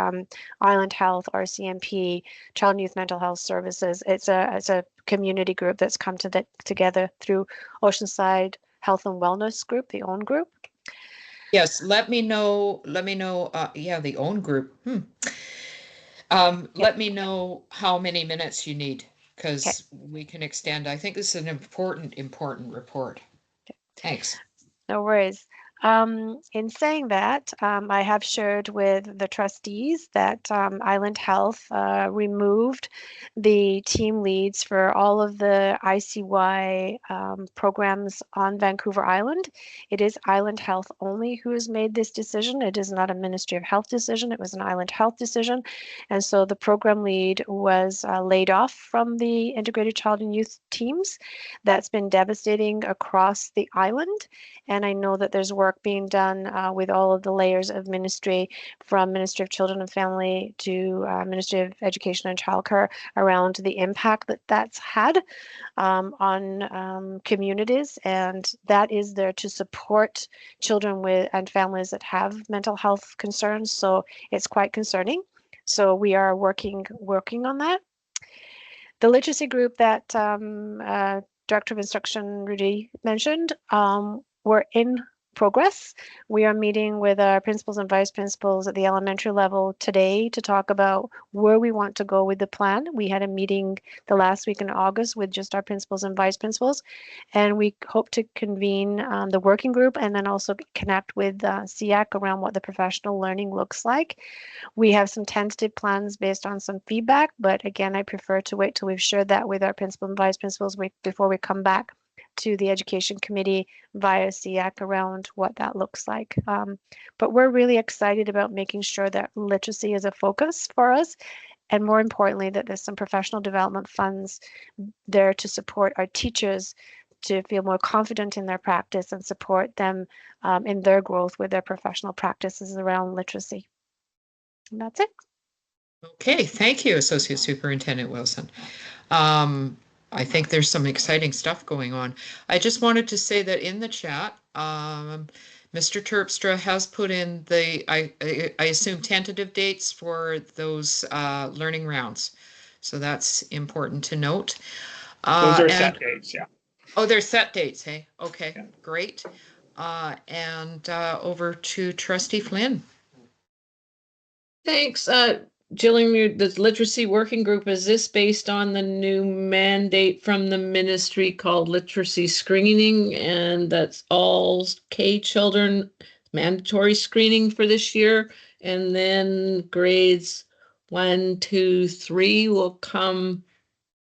Island Health, RCMP, Child and Youth Mental Health Services. It's a community group that's come together through Oceanside Health and Wellness Group, the OWN group. Yes, let me know. Yeah, the OWN group. Let me know how many minutes you need because we can extend. I think this is an important report. Thanks. No worries. In saying that, I have shared with the trustees that Island Health removed the team leads for all of the ICY programs on Vancouver Island. It is Island Health only who has made this decision. It is not a Ministry of Health decision. It was an Island Health decision. And so the program lead was laid off from the Integrated Child and Youth teams. That's been devastating across the island. And I know that there's work work being done with all of the layers of ministry, from Ministry of Children and Family to Ministry of Education and Childcare, around the impact that that's had on communities, and that is there to support children with and families that have mental health concerns. So it's quite concerning. So we are working on that. The literacy group that Director of Instruction Rudy mentioned, we're in progress. We are meeting with our principals and vice principals at the elementary level today to talk about where we want to go with the plan. We had a meeting the last week in August with just our principals and vice principals, and we hope to convene the working group and then also connect with SEAC around what the professional learning looks like. We have some tentative plans based on some feedback, but again, I prefer to wait till we've shared that with our principal and vice principals before we come back to the education committee via SEAC around what that looks like. But we're really excited about making sure that literacy is a focus for us, and more importantly, that there's some professional development funds there to support our teachers to feel more confident in their practice and support them in their growth with their professional practices around literacy. And that's it. Okay, thank you, Associate Superintendent Wilson. I think there's some exciting stuff going on. I just wanted to say that in the chat, Mr. Terpstra has put in the, I assume, tentative dates for those learning rounds. So that's important to note. Those are set dates, yeah. Oh, they're set dates, hey? Okay, Yeah. great. And over to Trustee Flynn. Thanks. Jillian, the literacy working group, is this based on the new mandate from the ministry called literacy screening, and that's all K children mandatory screening for this year, and then grades 1, 2, 3 will come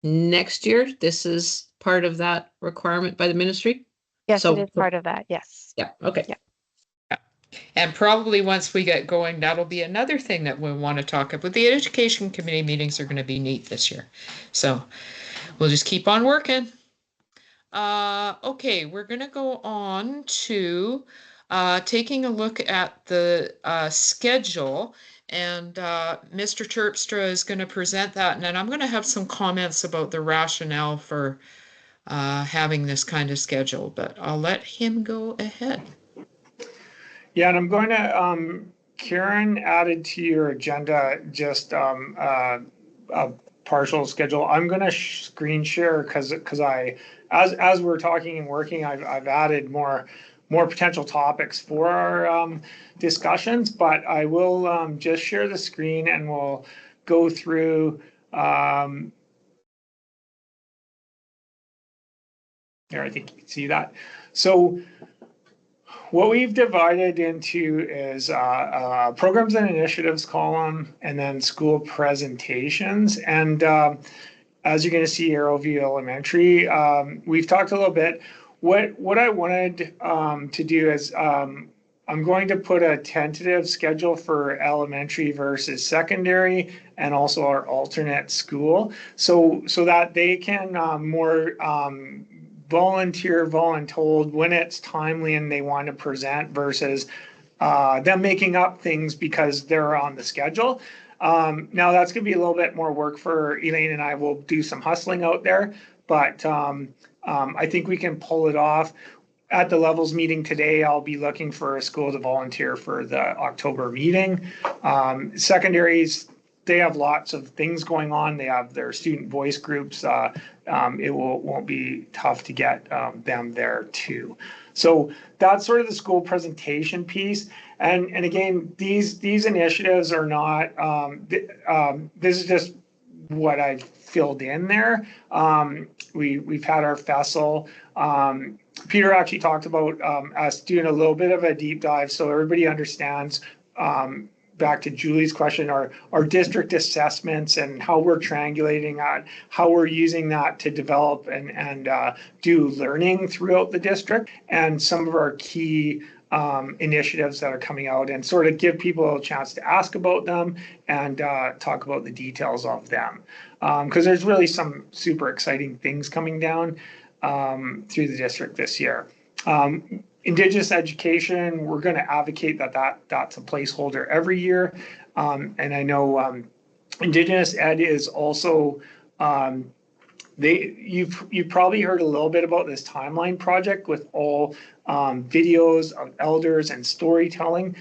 next year? This is part of that requirement by the ministry? Yes, So- it is part of that. Yes. Yeah, okay. Yeah. And probably once we get going, that'll be another thing that we'll want to talk about. The education committee meetings are going to be neat this year. So we'll just keep on working. Okay, we're going to go on to taking a look at the schedule. And Mr. Terpstra is going to present that. And then I'm going to have some comments about the rationale for having this kind of schedule. But I'll let him go ahead. Yeah, and I'm going to, Karen added to your agenda just a partial schedule. I'm going to screen share because as we're talking and working, I've added more potential topics for our discussions, but I will just share the screen and we'll go through. There, I think you can see that. So what we've divided into is programs and initiatives column, and then school presentations. And as you're going to see, Arrowview Elementary, we've talked a little bit. What I wanted to do is I'm going to put a tentative schedule for elementary versus secondary, and also our alternate school, so that they can more voluntold when it's timely and they want to present versus them making up things because they're on the schedule. Now that's going to be a little bit more work for Elaine, and I will do some hustling out there, but I think we can pull it off. At the levels meeting today, I'll be looking for a school to volunteer for the October meeting. Secondaries, they have lots of things going on. They have their student voice groups. It won't be tough to get them there too. So that's sort of the school presentation piece. And again, these initiatives are not, this is just what I filled in there. We've had our FESL. Peter actually talked about us doing a little bit of a deep dive so everybody understands, back to Julie's question, our district assessments and how we're triangulating that, how we're using that to develop and do learning throughout the district, and some of our key initiatives that are coming out, and sort of give people a chance to ask about them and talk about the details of them. Because there's really some super exciting things coming down through the district this year. Indigenous education, we're going to advocate that's a placeholder every year. And I know Indigenous ed is also, you've probably heard a little bit about this timeline project with all videos of elders and storytelling.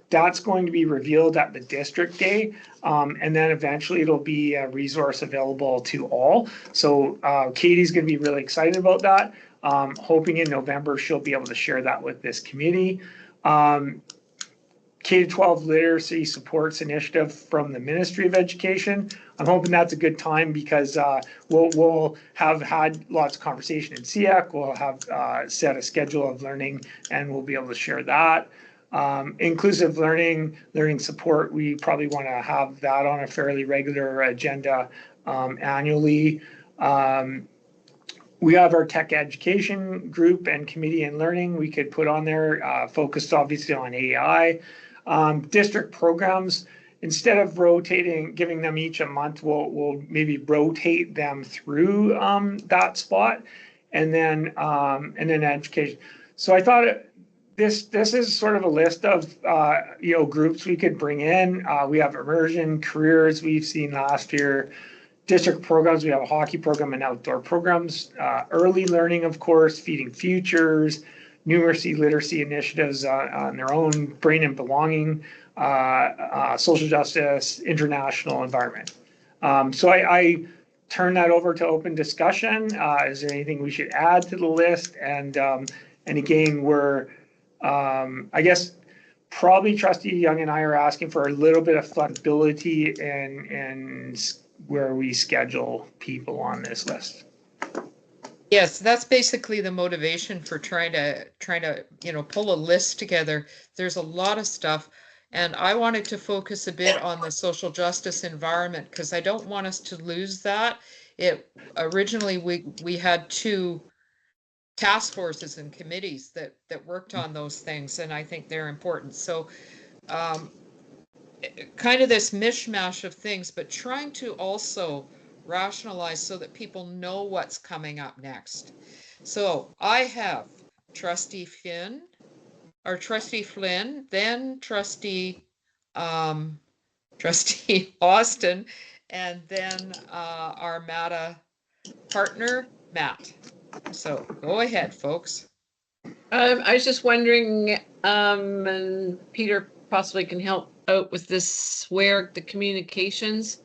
That's going to be revealed at the district day. And then eventually it'll be a resource available to all. So Katie's going to be really excited about that. Hoping in November she'll be able to share that with this committee. K-12 Literacy Supports Initiative from the Ministry of Education. I'm hoping that's a good time because we'll have had lots of conversation in SEAC. We'll have set a schedule of learning and we'll be able to share that. Inclusive learning support, we probably want to have that on a fairly regular agenda annually. We have our tech education group and committee and learning we could put on there, focused obviously on AI. District programs, instead of rotating, giving them each a month, we'll maybe rotate them through that spot, and then education. So I thought this is sort of a list of groups we could bring in. We have immersion, careers we've seen last year. District programs, we have a hockey program and outdoor programs. Early learning, of course, Feeding Futures, numeracy literacy initiatives on their own, brain and belonging, social justice, international environment. So I turn that over to open discussion. Is there anything we should add to the list? And again, we're I guess probably Trustee Young and I are asking for a little bit of flexibility in where we schedule people on this list. Yes, that's basically the motivation for trying to pull a list together. There's a lot of stuff, and I wanted to focus a bit on the social justice environment because I don't want us to lose that. Originally we had 2 task forces and committees that worked on those things, and I think they're important. So kind of this mishmash of things, but trying to also rationalize so that people know what's coming up next. So I have Trustee Flynn, then Trustee Austin, and then our MATA partner, Matt. So go ahead, folks. I was just wondering, and Peter possibly can help out with this, where the communications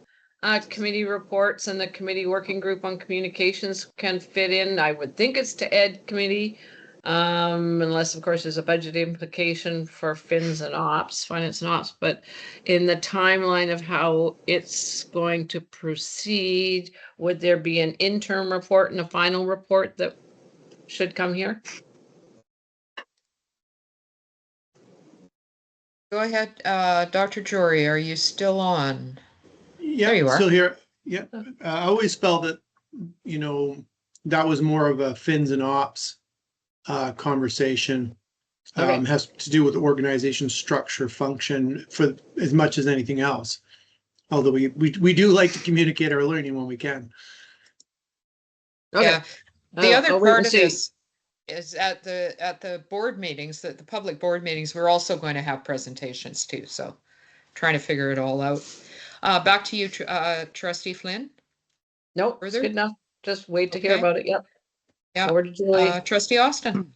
committee reports and the committee working group on communications can fit in. I would think it's to Ed committee, unless of course there's a budget implication for finance and ops, but in the timeline of how it's going to proceed, would there be an interim report and a final report that should come here? Go ahead, Dr. Jory, are you still on? Yeah, There you are. still here. Yeah, I always felt that, that was more of a fins and ops conversation. Okay. Has to do with the organization structure, function, for as much as anything else. Although we do like to communicate our learning when we can. Okay. Yeah. The other I'll wait part and of see. this is at the board meetings, the public board meetings, we're also going to have presentations too. So trying to figure it all out. Back to you, Trustee Flynn. Nope, it's Further? good enough. Just wait to hear Okay. about it. Yep. Yeah. Over to Julie. Trustee Austin.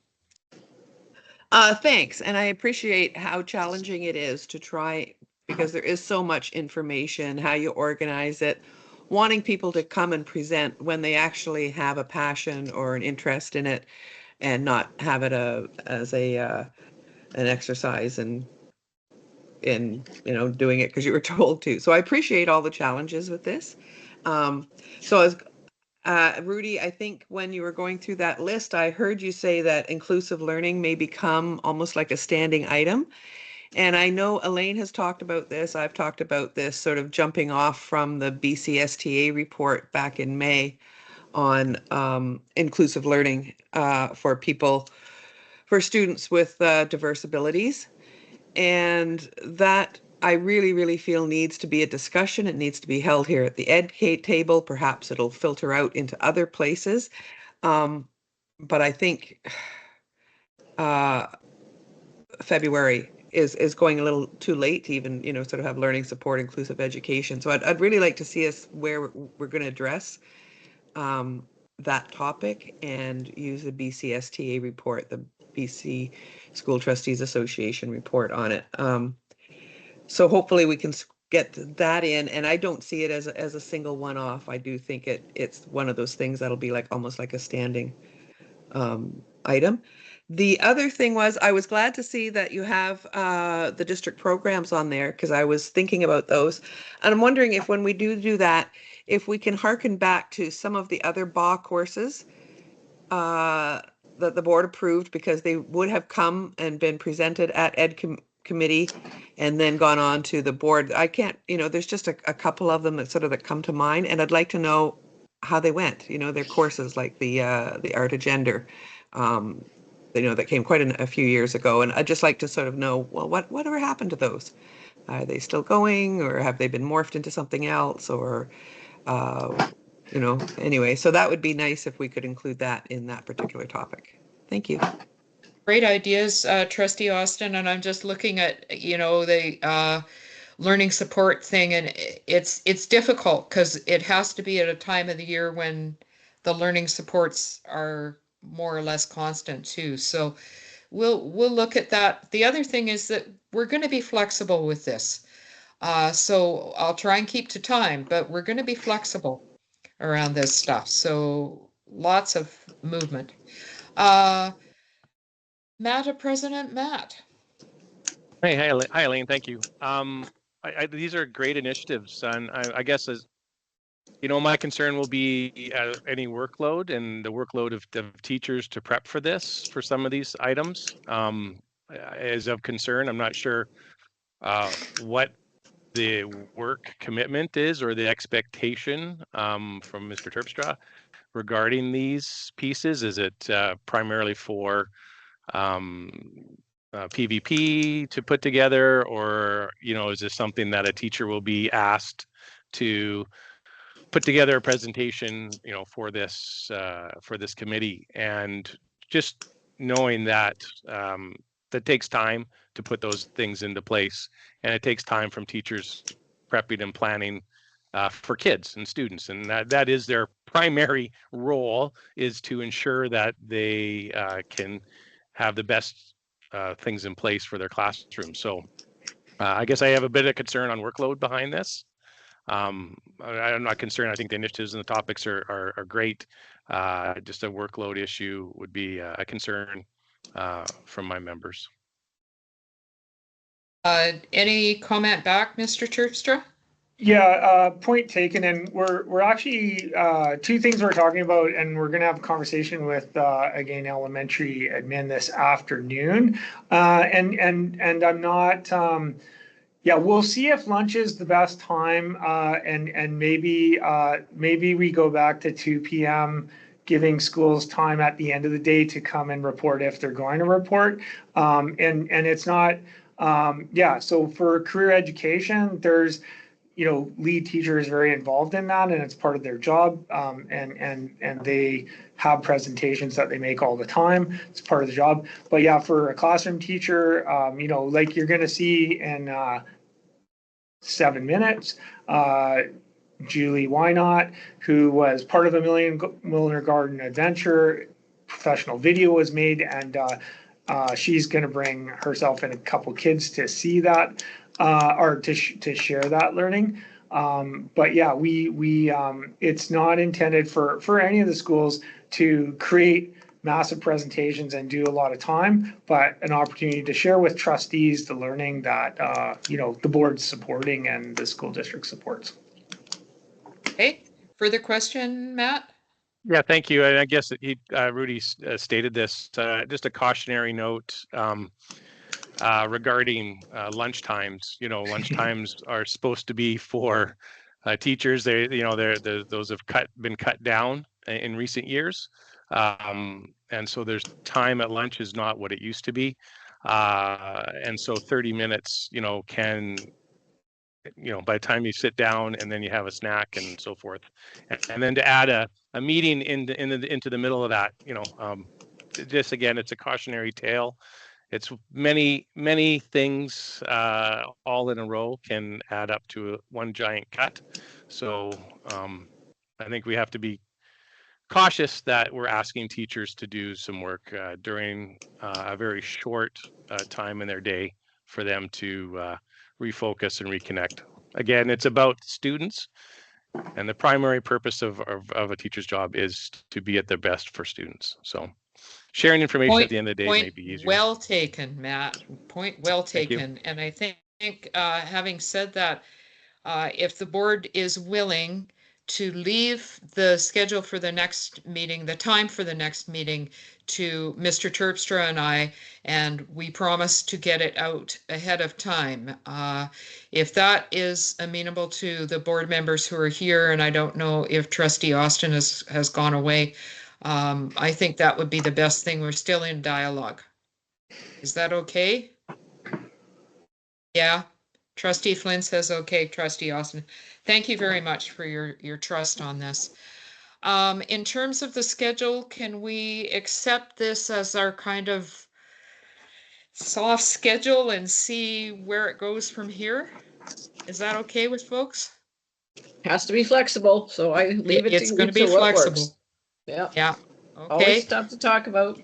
Thanks, and I appreciate how challenging it is to try, because there is so much information, how you organize it, wanting people to come and present when they actually have a passion or an interest in it, and not have it as an exercise in doing it because you were told to. So I appreciate all the challenges with this. So as Rudy, I think when you were going through that list, I heard you say that inclusive learning may become almost like a standing item. And I know Elaine has talked about this. I've talked about this, sort of jumping off from the BCSTA report back in May on inclusive learning for students with diverse abilities. And that I really, really feel needs to be a discussion. It needs to be held here at the EdCate table. Perhaps it'll filter out into other places. But I think February is going a little too late to even, sort of have learning support, inclusive education. So I'd really like to see us where we're going to address that topic and use the BCSTA report, the BC School Trustees Association report on it. So hopefully we can get that in, and I don't see it as a single one-off. I do think it's one of those things that'll be like almost like a standing item. The other thing was, I was glad to see that you have the district programs on there, because I was thinking about those. And I'm wondering if when we do that, if we can hearken back to some of the other BA courses that the board approved, because they would have come and been presented at committee and then gone on to the board. I can't, there's just a couple of them that come to mind, and I'd like to know how they went. Their courses like the Art of Gender, that came quite a few years ago, and I'd just like to sort of know, well, whatever happened to those? Are they still going, or have they been morphed into something else, or anyway, so that would be nice if we could include that in that particular topic. Thank you. Great ideas, Trustee Austin, and I'm just looking at, the learning support thing, and it's difficult because it has to be at a time of the year when the learning supports are more or less constant too. So we'll look at that. The other thing is that we're going to be flexible with this. So I'll try and keep to time, but we're going to be flexible around this stuff. So lots of movement. President Matt. Hi, Elaine. Thank you. These are great initiatives, and I guess my concern will be any workload and the workload of teachers to prep for some of these items is of concern. I'm not sure what the work commitment is or the expectation from Mr. Terpstra regarding these pieces. Is it primarily for PVP to put together, or is this something that a teacher will be asked to put together a presentation for this committee? And just knowing that that takes time to put those things into place, and it takes time from teachers prepping and planning for kids and students, and that is their primary role, is to ensure that they can have the best things in place for their classroom. So I guess I have a bit of concern on workload behind this. I'm not concerned. I think the initiatives and the topics are great. Just a workload issue would be a concern from my members. Any comment back, Mr. Terpstra? Yeah, point taken. And we're actually two things we're talking about, and we're going to have a conversation with again elementary admin this afternoon. And I'm not. Yeah, we'll see if lunch is the best time, and maybe we go back to 2 p.m. giving schools time at the end of the day to come and report if they're going to report. And it's not. So for career education, there's lead teacher is very involved in that, and it's part of their job. And they have presentations that they make all the time. It's part of the job. But yeah, for a classroom teacher, like you're going to see in 7 minutes, Julie Wynot, who was part of a Milner Garden adventure, professional video was made, and she's going to bring herself and a couple kids to see that. Or to share that learning. But yeah, we it's not intended for any of the schools to create massive presentations and do a lot of time, but an opportunity to share with trustees the learning that the board's supporting and the school district supports. Okay, further question, Matt? Yeah, thank you. And I guess Rudy stated this, just a cautionary note. Regarding lunch times. Lunch times are supposed to be for teachers. They're those have been cut down in recent years, and so there's time at lunch is not what it used to be, and so 30 minutes can by the time you sit down and then you have a snack and so forth, and then to add a meeting into the middle of that just again, it's a cautionary tale. It's many things all in a row can add up to one giant cut. So I think we have to be cautious that we're asking teachers to do some work during a very short time in their day for them to refocus and reconnect. Again, it's about students, and the primary purpose of a teacher's job is to be at their best for students. So sharing information at the end of the day may be easier. Well taken, Matt. Point well Thank you. taken. And I think having said that, if the board is willing to leave the schedule for the next meeting, the time for the next meeting to Mr. Terpstra and I, and we promise to get it out ahead of time. If that is amenable to the board members who are here, and I don't know if Trustee Austin has gone away, I think that would be the best thing. We're still in dialogue. Is that okay? Yeah. Trustee Flynn says okay. Trustee Austin, thank you very much for your trust on this. In terms of the schedule, can we accept this as our kind of soft schedule and see where it goes from here? Is that okay with folks? Has to be flexible, so I leave it It's to going to be what works. flexible. Yeah, Yeah. Okay. always stuff to talk about.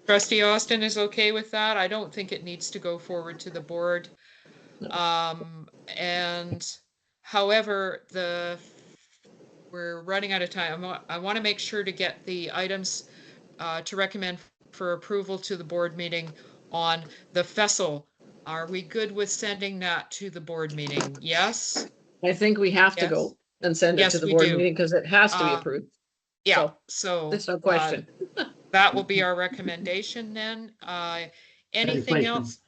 Trustee Austin is okay with that. I don't think it needs to go forward to the board. And however, we're running out of time. I want to make sure to get the items to recommend for approval to the board meeting on the FESL. Are we good with sending that to the board meeting? Yes? I think we have to Yes. go and send it Yes, to the we board do. meeting because it has to be approved. Yeah, So, so there's no question. that will be our recommendation then. Anything Legislation. else?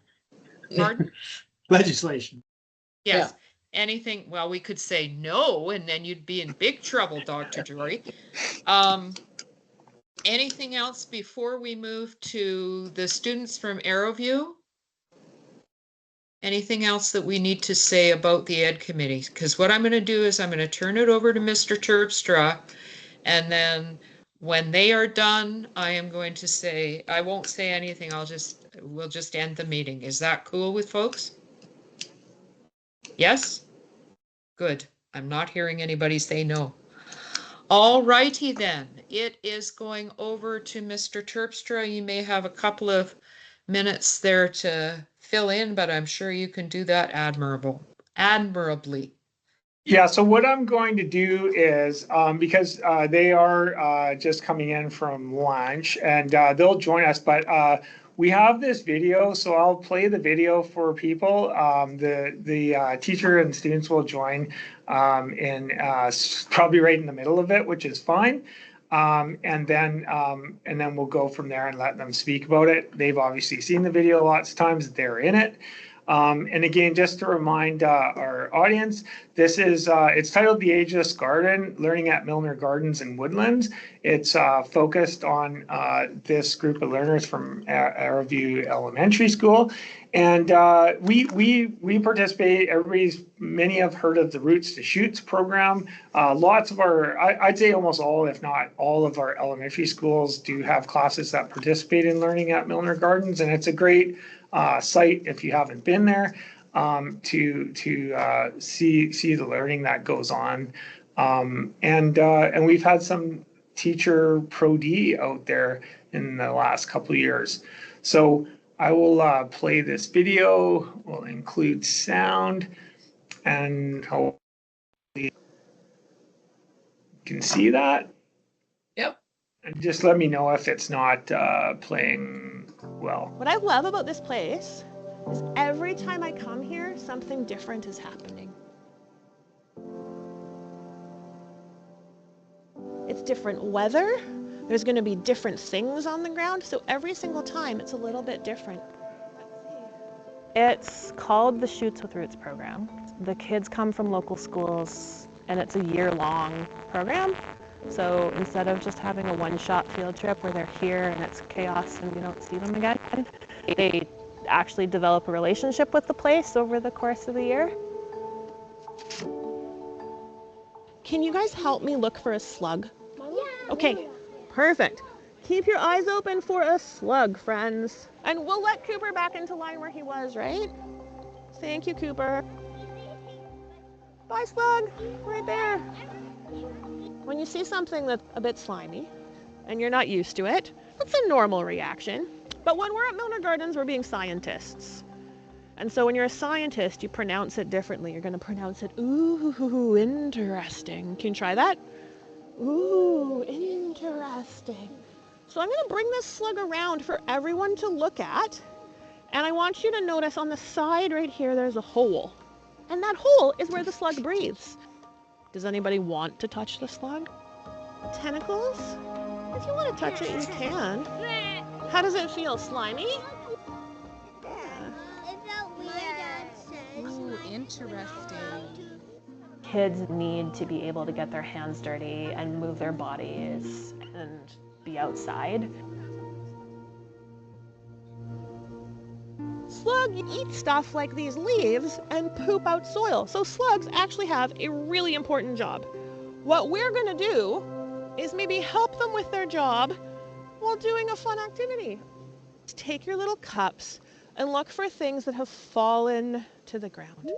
Pardon? Legislation. Yes. Anything, well, we could say no, and then you'd be in big trouble, Dr. Jory. Anything else before we move to the students from Arrowview? Anything else that we need to say about the Ed Committee? Because what I'm going to do is I'm going to turn it over to Mr. Terpstra, and then when they are done, I am going to say, I won't say anything. We'll just end the meeting. Is that cool with folks? Yes? Good. I'm not hearing anybody say no. All righty then. It is going over to Mr. Terpstra. You may have a couple of minutes there to fill in, but I'm sure you can do that admirably. Yeah, so what I'm going to do is, because they are just coming in from lunch and they'll join us, but we have this video, so I'll play the video for people. The teacher and students will join probably right in the middle of it, which is fine. And then we'll go from there and let them speak about it. They've obviously seen the video lots of times, they're in it. And again, just to remind our audience, this is it's titled The Ageless Garden, Learning at Milner Gardens and Woodlands. It's focused on this group of learners from Arrowview Elementary School. And we participate, many have heard of the Roots to Shoots program. Lots of I'd say almost all, if not all of our elementary schools do have classes that participate in Learning at Milner Gardens. And it's a great site, if you haven't been there, to see the learning that goes on. And we've had some teacher pro D out there in the last couple of years. So I will play this video. We'll include sound, and hopefully you can see that. Yep. And just let me know if it's not playing well. What I love about this place is every time I come here, something different is happening. It's different weather. There's going to be different things on the ground. So every single time it's a little bit different. It's called the Shoots with Roots program. The kids come from local schools and it's a year-long program. So instead of just having a one-shot field trip where they're here and it's chaos and we don't see them again, they actually develop a relationship with the place over the course of the year. Can you guys help me look for a slug? Yeah. Okay, perfect. Keep your eyes open for a slug, friends. And we'll let Cooper back into line where he was, right? Thank you, Cooper. Bye, slug. Right there. When you see something that's a bit slimy and you're not used to it, that's a normal reaction. But when we're at Milner Gardens, we're being scientists. And so when you're a scientist, you pronounce it differently. You're going to pronounce it, ooh, interesting. Can you try that? Ooh, interesting. So I'm going to bring this slug around for everyone to look at. And I want you to notice on the side right here, there's a hole. And that hole is where the slug breathes. Does anybody want to touch the slug? Tentacles? If you want to touch it, you can. How does it feel? Slimy? Ooh, interesting. Kids need to be able to get their hands dirty and move their bodies and be outside. Slug eat stuff like these leaves and poop out soil. So slugs actually have a really important job. What we're going to do is maybe help them with their job while doing a fun activity. Take your little cups and look for things that have fallen to the ground.